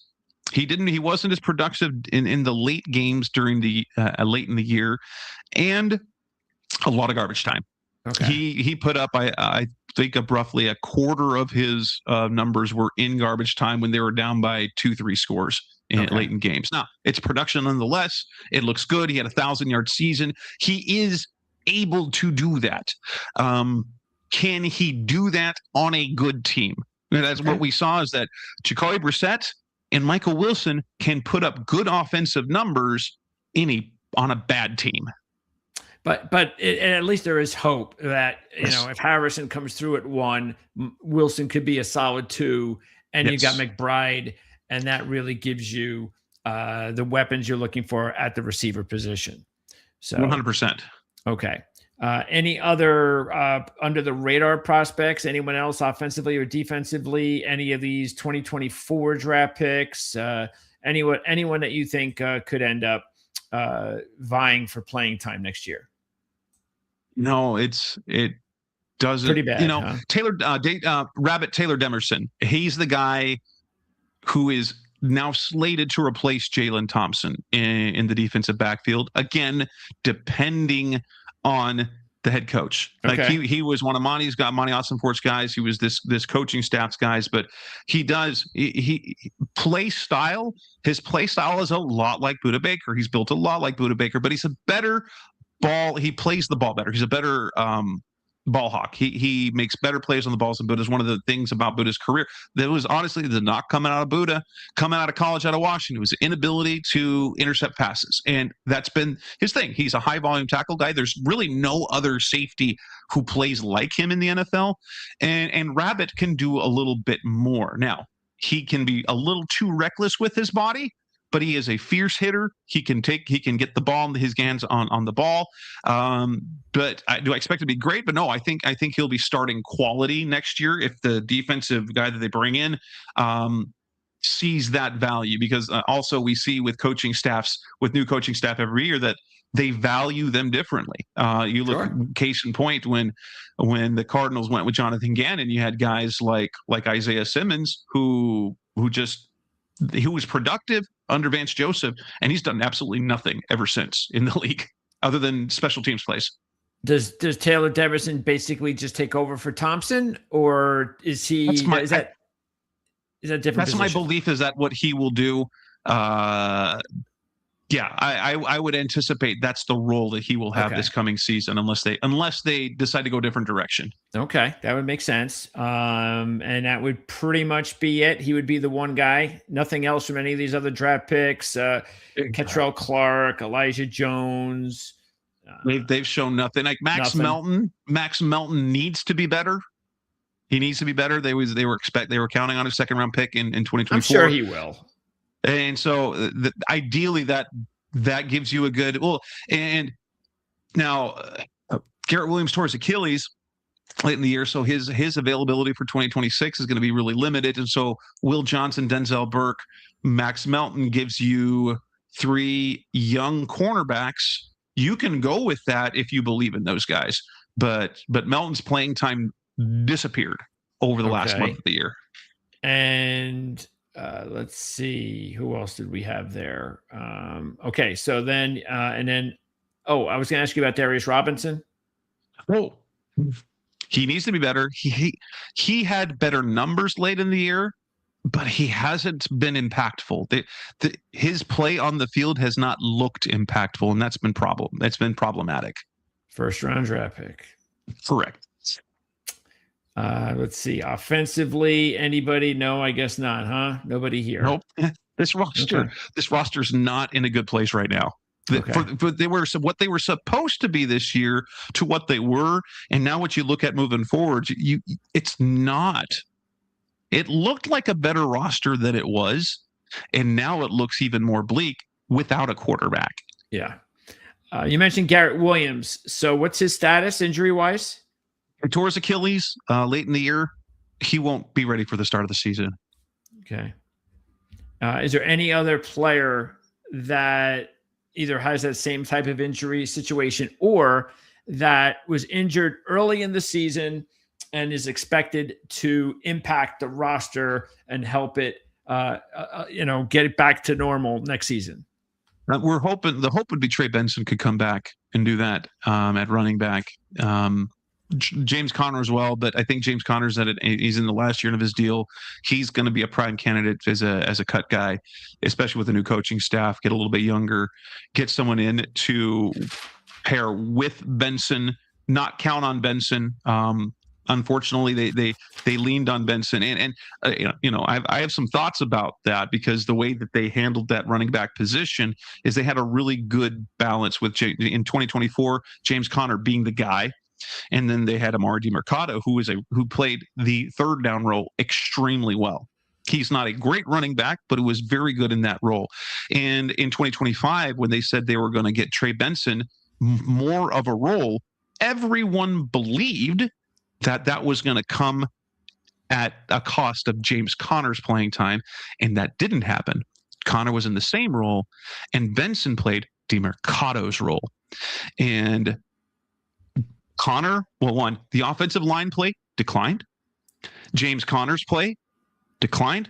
he wasn't as productive in the late games during the late in the year, and a lot of garbage time. Okay. He put up, I think, of roughly a quarter of his numbers were in garbage time when they were down by 2-3 scores late in games. Now, it's production nonetheless. It looks good. He had a 1,000-yard season. He is able to do that. Can he do that on a good team? And that's what we saw, is that Jacoby Brissett and Michael Wilson can put up good offensive numbers on a bad team. But at least there is hope that, if Harrison comes through at 1, Wilson could be a solid 2, and you got McBride, and that really gives you the weapons you're looking for at the receiver position. So 100%. Okay. Any other under the radar prospects? Anyone else offensively or defensively? Any of these 2024 draft picks? Anyone that you think could end up vying for playing time next year? No, it doesn't. Pretty bad. Huh? Taylor Demerson. He's the guy who is now slated to replace Jalen Thompson in the defensive backfield. Again, depending on the head coach. Like he was one of Monty Ossenfort's guys. He was this coaching staff's guys, but he play style. His play style is a lot like Budda Baker. He's built a lot like Budda Baker, but he's a better ball. He plays the ball better. He's a better ball hawk. He makes better plays on the balls than Budda. Is one of the things about Budda's career that was honestly the knock coming out of Budda, coming out of college, out of Washington, was the inability to intercept passes, and that's been his thing. He's a high volume tackle guy. There's really no other safety who plays like him in the NFL, and Rabbit can do a little bit more. Now, he can be a little too reckless with his body, but he is a fierce hitter. He can get the ball in his hands on the ball. But do I expect it to be great? But no, I think he'll be starting quality next year if the defensive guy that they bring in sees that value. Because also we see with new coaching staff every year that they value them differently. You look, case in point, when the Cardinals went with Jonathan Gannon, you had guys like Isaiah Simmons who was productive under Vance Joseph, and he's done absolutely nothing ever since in the league other than special teams plays. Does Taylor Demerson basically just take over for Thompson, or is he? Is that different? That's my belief. Is that what he will do? Yeah, I would anticipate that's the role that he will have this coming season, unless they decide to go a different direction. Okay, that would make sense. And that would pretty much be it. He would be the one guy. Nothing else from any of these other draft picks. Ketrell Clark, Elijah Jones. They've shown nothing. Like Max Melton. Max Melton needs to be better. He needs to be better. They were counting on a second round pick in 2024. I'm sure he will. And so ideally that gives you a good, and now Garrett Williams tore his Achilles late in the year. So his availability for 2026 is going to be really limited. And so Will Johnson, Denzel Burke, Max Melton gives you 3 young cornerbacks. You can go with that if you believe in those guys, but Melton's playing time disappeared over the last month of the year. And Let's see. Who else did we have there? Okay. So then, and then, oh, I was going to ask you about Darius Robinson. Oh, he needs to be better. He had better numbers late in the year, but he hasn't been impactful. His play on the field has not looked impactful, and that's been problematic. First round draft pick. Correct. Let's see. Offensively, anybody? No, I guess not, huh? Nobody here. Nope. This roster's not in a good place right now. What they were supposed to be this year to what they were, and now what you look at moving forward, it's not. It looked like a better roster than it was, and now it looks even more bleak without a quarterback. Yeah. You mentioned Garrett Williams. So what's his status injury-wise? He tore his Achilles late in the year. He won't be ready for the start of the season. Okay. Is there any other player that either has that same type of injury situation or that was injured early in the season and is expected to impact the roster and help it, get it back to normal next season? We're hoping the hope would be Trey Benson could come back and do that at running back. James Conner as well, but I think James Conner's he's in the last year of his deal. He's going to be a prime candidate as a cut guy, especially with the new coaching staff. Get a little bit younger, get someone in to pair with Benson. Not count on Benson. Unfortunately, they leaned on Benson, and I have some thoughts about that because the way that they handled that running back position is they had a really good balance with in 2024 James Conner being the guy. And then they had Amari DiMercato, who played the third down role extremely well. He's not a great running back, but it was very good in that role. And in 2025, when they said they were going to get Trey Benson more of a role, everyone believed that was going to come at a cost of James Conner's playing time, and that didn't happen. Conner was in the same role, and Benson played DiMercato's role. And Conner, the offensive line play declined. James Conner's play declined.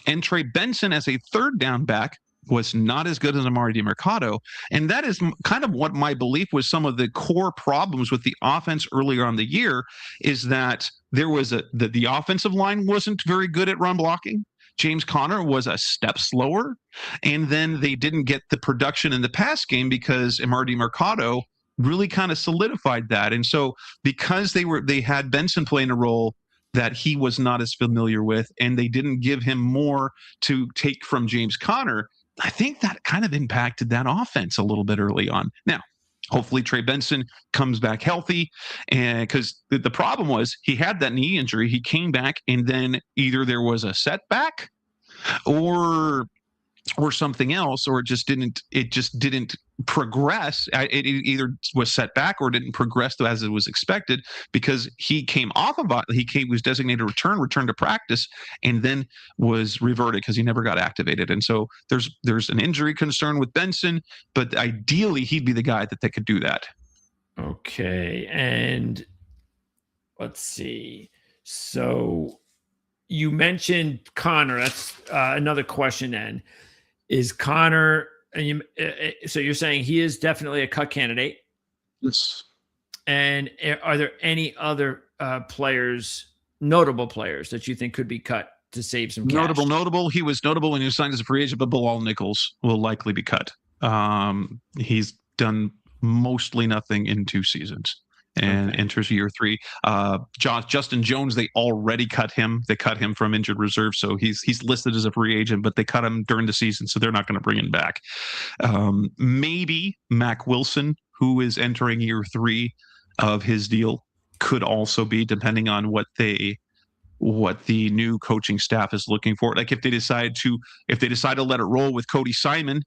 And Trey Benson as a third down back was not as good as Amari DiMercato. And that is kind of what my belief was. Some of the core problems with the offense earlier on the year is that there was the offensive line wasn't very good at run blocking. James Conner was a step slower. And then they didn't get the production in the pass game because Amari DiMercato really kind of solidified that. And so because they had Benson playing a role that he was not as familiar with, and they didn't give him more to take from James Conner, I think that kind of impacted that offense a little bit early on. Now, hopefully Trey Benson comes back healthy, and because the problem was he had that knee injury, he came back, and then either there was a setback or something else, or it just didn't progress. It either was set back or didn't progress as it was expected because he came off of it. Was designated return to practice, and then was reverted because he never got activated. And so there's an injury concern with Benson, but ideally he'd be the guy that could do that. Okay, and let's see. So you mentioned Conner. That's another question then. Is Conner, so you're saying he is definitely a cut candidate? Yes. And are there any other notable players that you think could be cut to save some cash? Notable. He was notable when he was signed as a free agent, but Bilal Nichols will likely be cut. He's done mostly nothing in 2 seasons. And enters year 3. Justin Jones, they already cut him. They cut him from injured reserve, so he's listed as a free agent, but they cut him during the season, so they're not going to bring him back. Maybe Mac Wilson, who is entering year 3 of his deal, could also be, depending on what the new coaching staff is looking for. Like if they decide to let it roll with Cody Simon,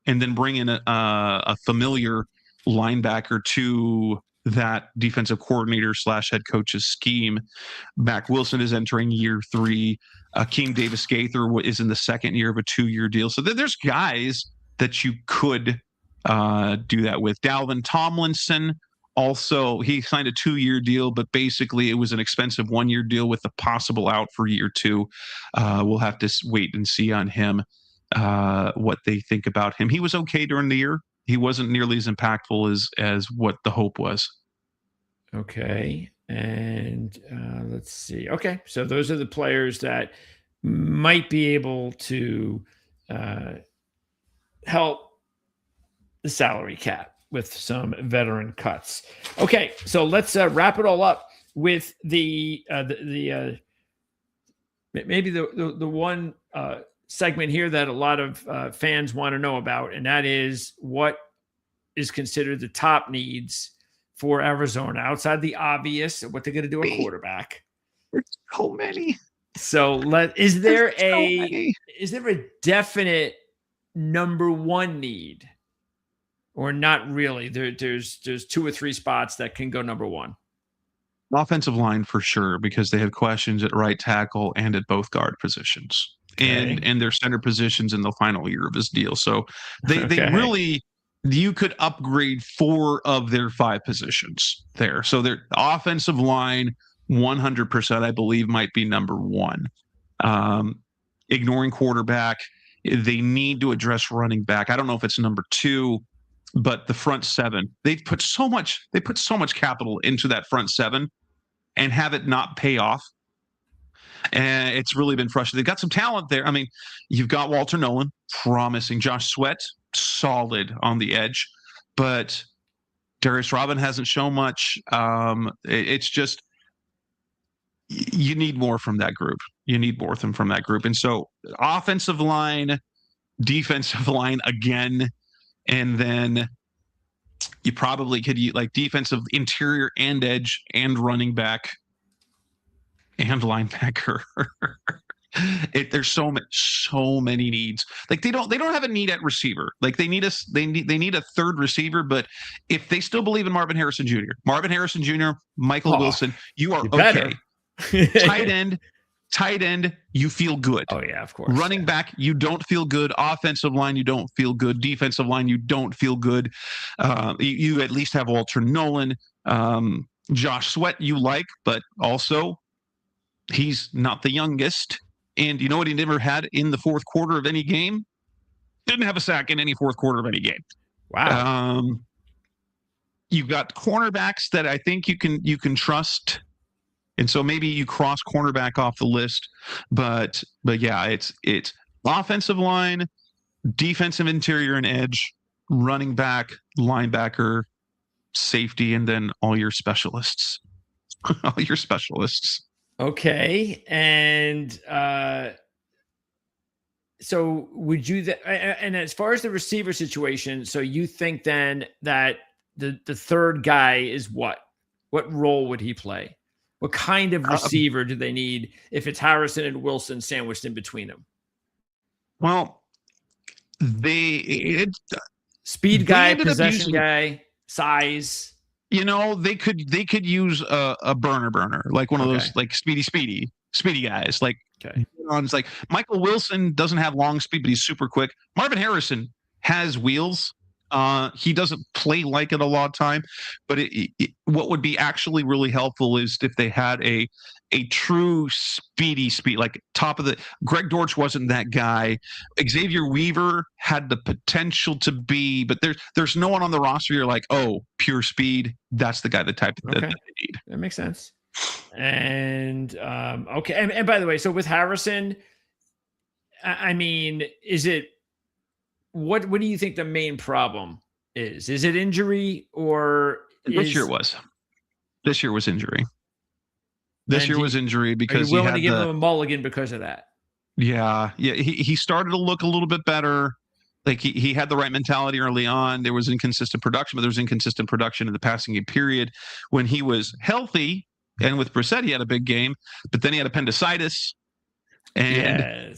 and then bring in a familiar linebacker to that defensive coordinator / head coach's scheme. Mac Wilson is entering year 3. Akeem Davis-Gaither is in the second year of a 2-year deal. So there's guys that you could do that with. Dalvin Tomlinson Also, he signed a 2-year deal, but basically it was an expensive 1-year deal with a possible out for year 2. We'll have to wait and see on him, what they think about him. He was okay during the year. He wasn't nearly as impactful as what the hope was. Okay. And let's see. Okay. So those are the players that might be able to help the salary cap with some veteran cuts. Okay. So let's wrap it all up with maybe the one segment here that a lot of fans want to know about, and that is what is considered the top needs for Arizona outside the obvious, what they're going to do at quarterback. There's so many. So is there a definite number one need, or not really? There's 2 or 3 spots that can go number one. Offensive line for sure, because they have questions at right tackle and at both guard positions, and their center positions in the final year of his deal. So they really, you could upgrade 4 of their 5 positions there. So their offensive line, 100%, I believe, might be number 1. Ignoring quarterback, they need to address running back. I don't know if it's number 2, but the front 7, they put so much capital into that front 7 and have it not pay off. And it's really been frustrating. They've got some talent there. I mean, you've got Walter Nolan, promising. Josh Sweat, solid on the edge, but Darius Robin hasn't shown much. It's just, you need more from that group. And so offensive line, defensive line again, and then you probably could use like defensive interior and edge and running back and linebacker. There's so many needs. Like they don't have a need at receiver. Like they need a third receiver. But if they still believe in Marvin Harrison Jr., Michael Wilson, you are okay. Tight end, you feel good. Oh yeah, of course. Running back, you don't feel good. Offensive line, you don't feel good. Defensive line, you don't feel good. You at least have Walter Nolan. Josh Sweat, you like, but also he's not the youngest. And you know what he never had in the fourth quarter of any game? Didn't have a sack in any fourth quarter of any game. Wow. You've got cornerbacks that I think you can trust. And so maybe you cross cornerback off the list, but yeah, it's offensive line, defensive interior and edge, running back, linebacker, safety, and then all your specialists. Okay. And so would you, and as far as the receiver situation, so you think then that the third guy is what role would he play? What kind of receiver do they need if it's Harrison and Wilson sandwiched in between them? Well, speed guy, possession guy, size. You know, they could use a burner, like one of those like speedy guys. Like, it's like Michael Wilson doesn't have long speed, but he's super quick. Marvin Harrison has wheels. He doesn't play like it a lot of time, but what would be actually really helpful is if they had a true speed, like top of the. Greg Dortch wasn't that guy. Xavier Weaver had the potential to be, but there's no one on the roster. You're like, oh, pure speed. That's the guy, the type that they need. That makes sense. And okay, and by the way, so with Harrison, I mean, is it? What do you think the main problem is? Is it injury or this year was injury. This year was injury because he willing to give him a mulligan because of that. Yeah. He started to look a little bit better. Like he had the right mentality early on. There was inconsistent production, but there was inconsistent production in the passing game period when he was healthy. And with Brissett, he had a big game, but then he had appendicitis. And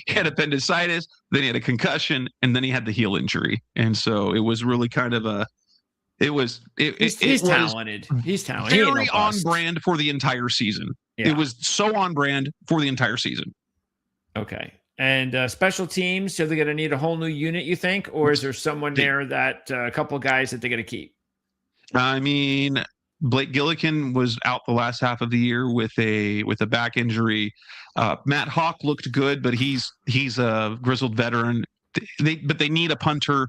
he had appendicitis, then he had a concussion, and then he had the heel injury. And so it was really kind of he's talented. He's talented. Very on brand for the entire season. Yeah. It was so on brand for the entire season. Okay. And special teams, so they're going to need a whole new unit, you think? Or is there someone there that a couple of guys that they're going to keep? I mean, Blake Gillikin was out the last half of the year with a back injury. Matt Hawk looked good, but he's a grizzled veteran. But they need a punter.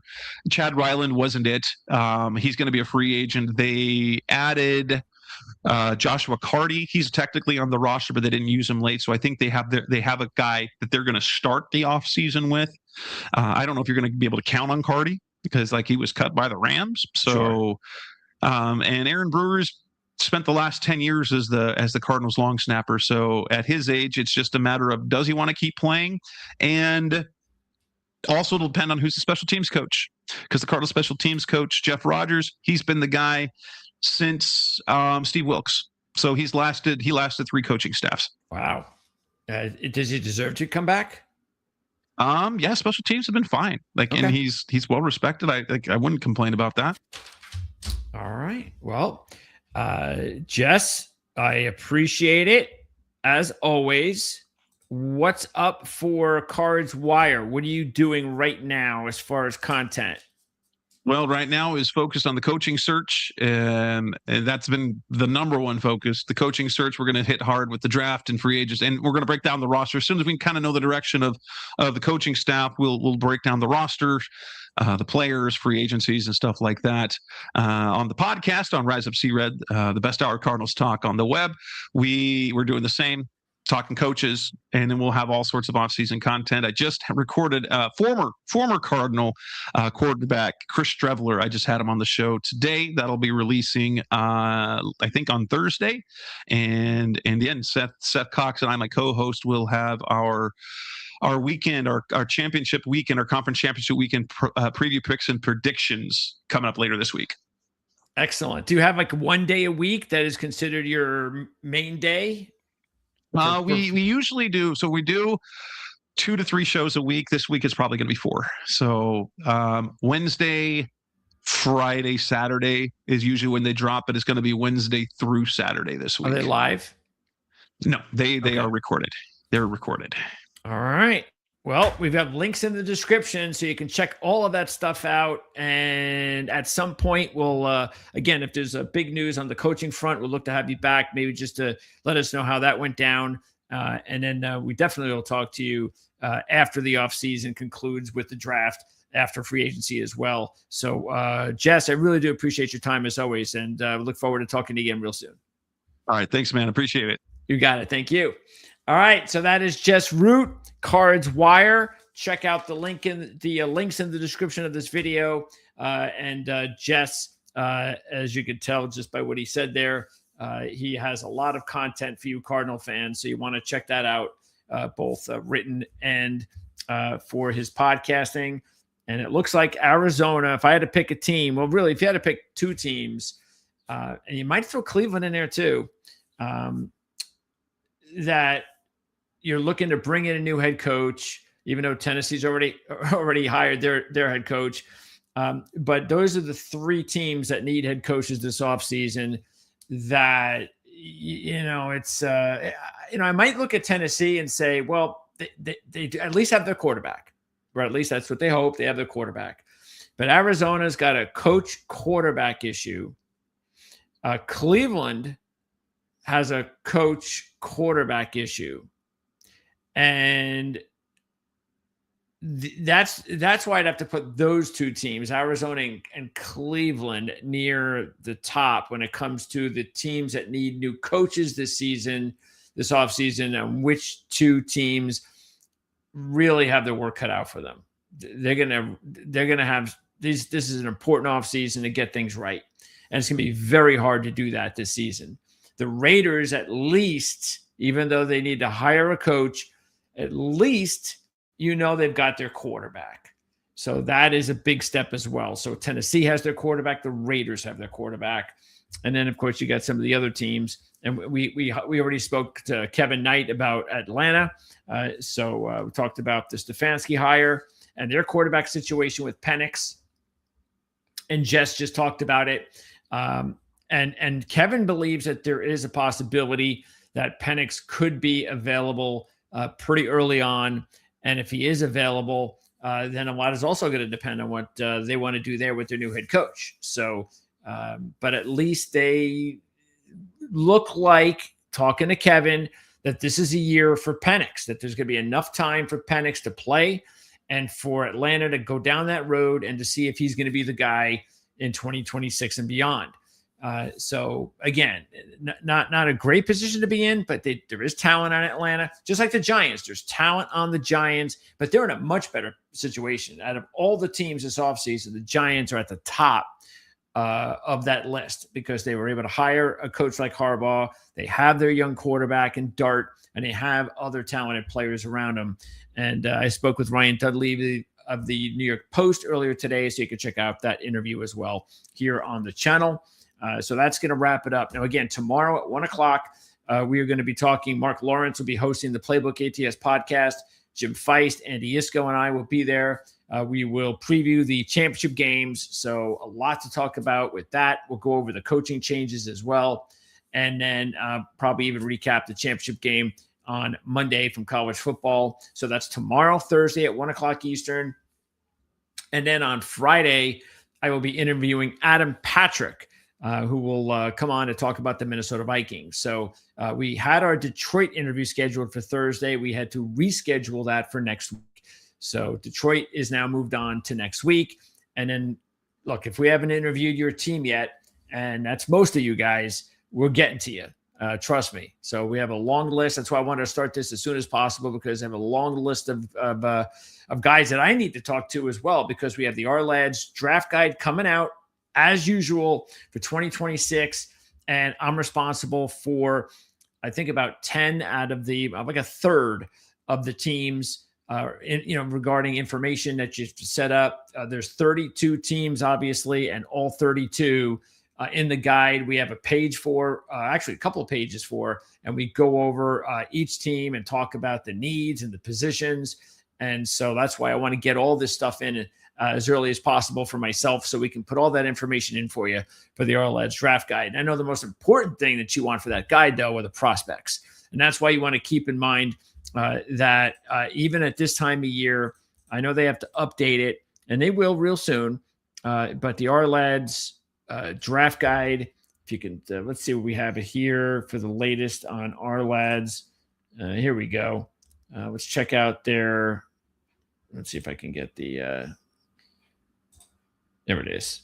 Chad Ryland wasn't it. He's going to be a free agent. They added Joshua Carty. He's technically on the roster, but they didn't use him late. So I think they have a guy that they're going to start the offseason with. I don't know if you're going to be able to count on Carty because like he was cut by the Rams. So. Sure. And Aaron Brewer's spent the last 10 years as the Cardinals long snapper. So at his age, it's just a matter of does he want to keep playing? And also it'll depend on who's the special teams coach. Because the Cardinals special teams coach, Jeff Rogers, he's been the guy since Steve Wilkes. So he lasted 3 coaching staffs. Wow. Does he deserve to come back? Yeah, special teams have been fine. And he's well respected. I wouldn't complain about that. All right. Well, Jess, I appreciate it. As always, what's up for Cards Wire? What are you doing right now as far as content? Well, right now is focused on the coaching search, and that's been the number one focus. The coaching search, we're going to hit hard with the draft and free agents, and we're going to break down the roster. As soon as we kind of know the direction of the coaching staff, we'll break down the roster, the players, free agencies, and stuff like that. On the podcast, on Rise Up Sea Red, the best hour Cardinals talk on the web, we're doing the same. Talking coaches, and then we'll have all sorts of offseason content. I just recorded former Cardinal quarterback Chris Streveler. I just had him on the show today. That'll be releasing, I think, on Thursday. And then Seth Cox and I, my co-host, will have our weekend, our championship weekend, our conference championship weekend preview picks and predictions coming up later this week. Excellent. Do you have like one day a week that is considered your main day? We usually do. So we do 2 to 3 shows a week. This week is probably going to be 4. So Wednesday, Friday, Saturday is usually when they drop, but it's going to be Wednesday through Saturday this week. Are they live? No, they are recorded. They're recorded. All right. Well, we've got links in the description so you can check all of that stuff out. And at some point, we'll, again, if there's a big news on the coaching front, we'll look to have you back, maybe just to let us know how that went down. And then we definitely will talk to you after the offseason concludes with the draft, after free agency as well. So, Jess, I really do appreciate your time as always. And look forward to talking to you again real soon. All right. Thanks, man. Appreciate it. You got it. Thank you. All right, so that is Jess Root, Cards Wire. Check out the links in the description of this video. And Jess, as you could tell just by what he said there, he has a lot of content for you Cardinal fans. So you want to check that out, both written and for his podcasting. And it looks like Arizona, if I had to pick a team, well, really, if you had to pick 2 teams, and you might throw Cleveland in there too, that you're looking to bring in a new head coach, even though Tennessee's already hired their head coach. But those are the 3 teams that need head coaches this offseason that, it's, I might look at Tennessee and say, well, they at least have their quarterback, or at least that's what they hope. They have their quarterback. But Arizona's got a coach quarterback issue. Cleveland has a coach quarterback issue. And that's why I'd have to put those 2 teams, Arizona and Cleveland, near the top when it comes to the teams that need new coaches this offseason, and which 2 teams really have their work cut out for them. They're gonna have these. This is an important offseason to get things right, and it's gonna be very hard to do that this season. The Raiders, at least, even though they need to hire a coach, at least they've got their quarterback. So that is a big step as well. So Tennessee has their quarterback. The Raiders have their quarterback. And then, of course, you got some of the other teams. And we already spoke to Kevin Knight about Atlanta. So we talked about the Stefanski hire and their quarterback situation with Penix. And Jess just talked about it. And Kevin believes that there is a possibility that Penix could be available pretty early on. And if he is available, then a lot is also going to depend on what they want to do there with their new head coach. So But at least they look like, talking to Kevin, that this is a year for Penix, that there's going to be enough time for Penix to play and for Atlanta to go down that road and to see if he's going to be the guy in 2026 and beyond. So again, not a great position to be in, but there is talent on Atlanta, just like the Giants. There's talent on the Giants, but they're in a much better situation. Out of all the teams this offseason, the Giants are at the top of that list because they were able to hire a coach like Harbaugh. They have their young quarterback in Dart, and they have other talented players around them. And I spoke with Ryan Dudley of the New York Post earlier today, so you can check out that interview as well here on the channel. So that's going to wrap it up. Now, again, tomorrow at 1 o'clock, we are going to be talking. Mark Lawrence will be hosting the Playbook ATS podcast. Jim Feist, Andy Iskoe, and I will be there. We will preview the championship games. So a lot to talk about with that. We'll go over the coaching changes as well. And then probably even recap the championship game on Monday from college football. So that's tomorrow, Thursday at 1 o'clock Eastern. And then on Friday, I will be interviewing Adam Patrick, who will come on to talk about the Minnesota Vikings. So we had our Detroit interview scheduled for Thursday. We had to reschedule that for next week. So Detroit is now moved on to next week. And then, look, if we haven't interviewed your team yet, and that's most of you guys, we're getting to you. Trust me. So we have a long list. That's why I wanted to start this as soon as possible, because I have a long list of guys that I need to talk to as well, because we have the Ourlads draft guide coming out as usual for 2026. And I'm responsible for, I think, about 10 out of like a third of the teams regarding information that you set up. There's 32 teams, obviously, and all 32 in the guide. We have a page for, actually a couple of pages for, and we go over each team and talk about the needs and the positions. And so that's why I want to get all this stuff in as early as possible for myself, so we can put all that information in for you for the Ourlads draft guide. And I know the most important thing that you want for that guide, though, are the prospects. And that's why you want to keep in mind that even at this time of year, I know they have to update it, and they will real soon. But the Ourlads draft guide, if you can, let's see what we have here for the latest on Ourlads. Here we go. Let's check out their. Let's see if I can get the. There it is.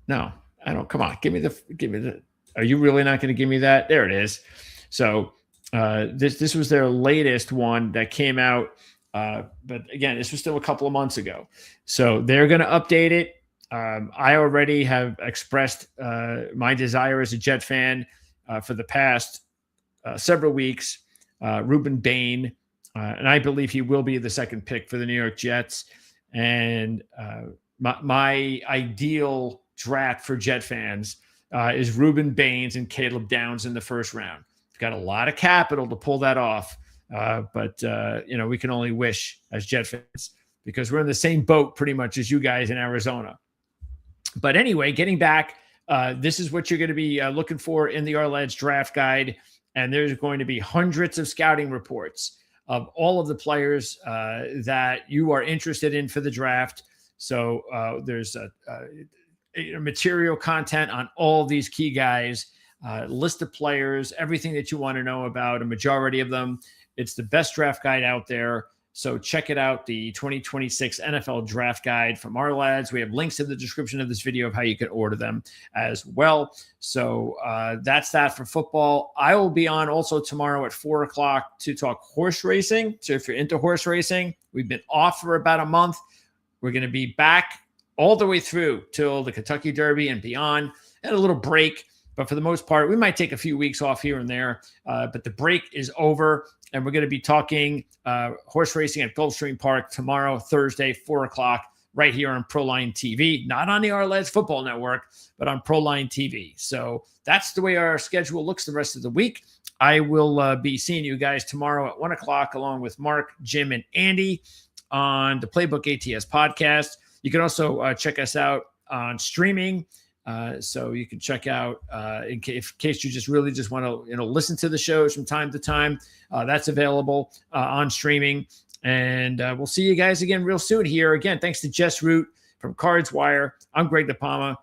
No, I don't. Come on, give me the. Are you really not going to give me that? There it is. So. This was their latest one that came out, but again, this was still a couple of months ago. So they're going to update it. I already have expressed my desire as a Jet fan for the past several weeks. Ruben Bain, and I believe he will be the second pick for the New York Jets. And my ideal draft for Jet fans is Ruben Baines and Caleb Downs in the first round. Got a lot of capital to pull that off. But we can only wish as Jet fans, because we're in the same boat pretty much as you guys in Arizona. But anyway, getting back, this is what you're going to be looking for in the Ourlads draft guide. And there's going to be hundreds of scouting reports of all of the players that you are interested in for the draft. So there's material content on all these key guys. List of players, everything that you want to know about a majority of them. It's the best draft guide out there. So check it out, the 2026 NFL draft guide from Ourlads. We have links in the description of this video of how you can order them as well. So that's that for football. I will be on also tomorrow at 4 o'clock to talk horse racing. So if you're into horse racing, we've been off for about a month. We're going to be back all the way through till the Kentucky Derby and beyond, and a little break. But for the most part, we might take a few weeks off here and there. But the break is over, and we're going to be talking horse racing at Gulfstream Park tomorrow, Thursday, 4 o'clock, right here on ProLine TV. Not on the Ourlads Football Network, but on ProLine TV. So that's the way our schedule looks the rest of the week. I will be seeing you guys tomorrow at 1 o'clock, along with Mark, Jim, and Andy on the Playbook ATS podcast. You can also check us out on streaming. So you can check out in case you just really just want to listen to the shows from time to time. That's available on streaming, and we'll see you guys again real soon here. Again, thanks to Jess Root from Cards Wire. I'm Greg DePalma.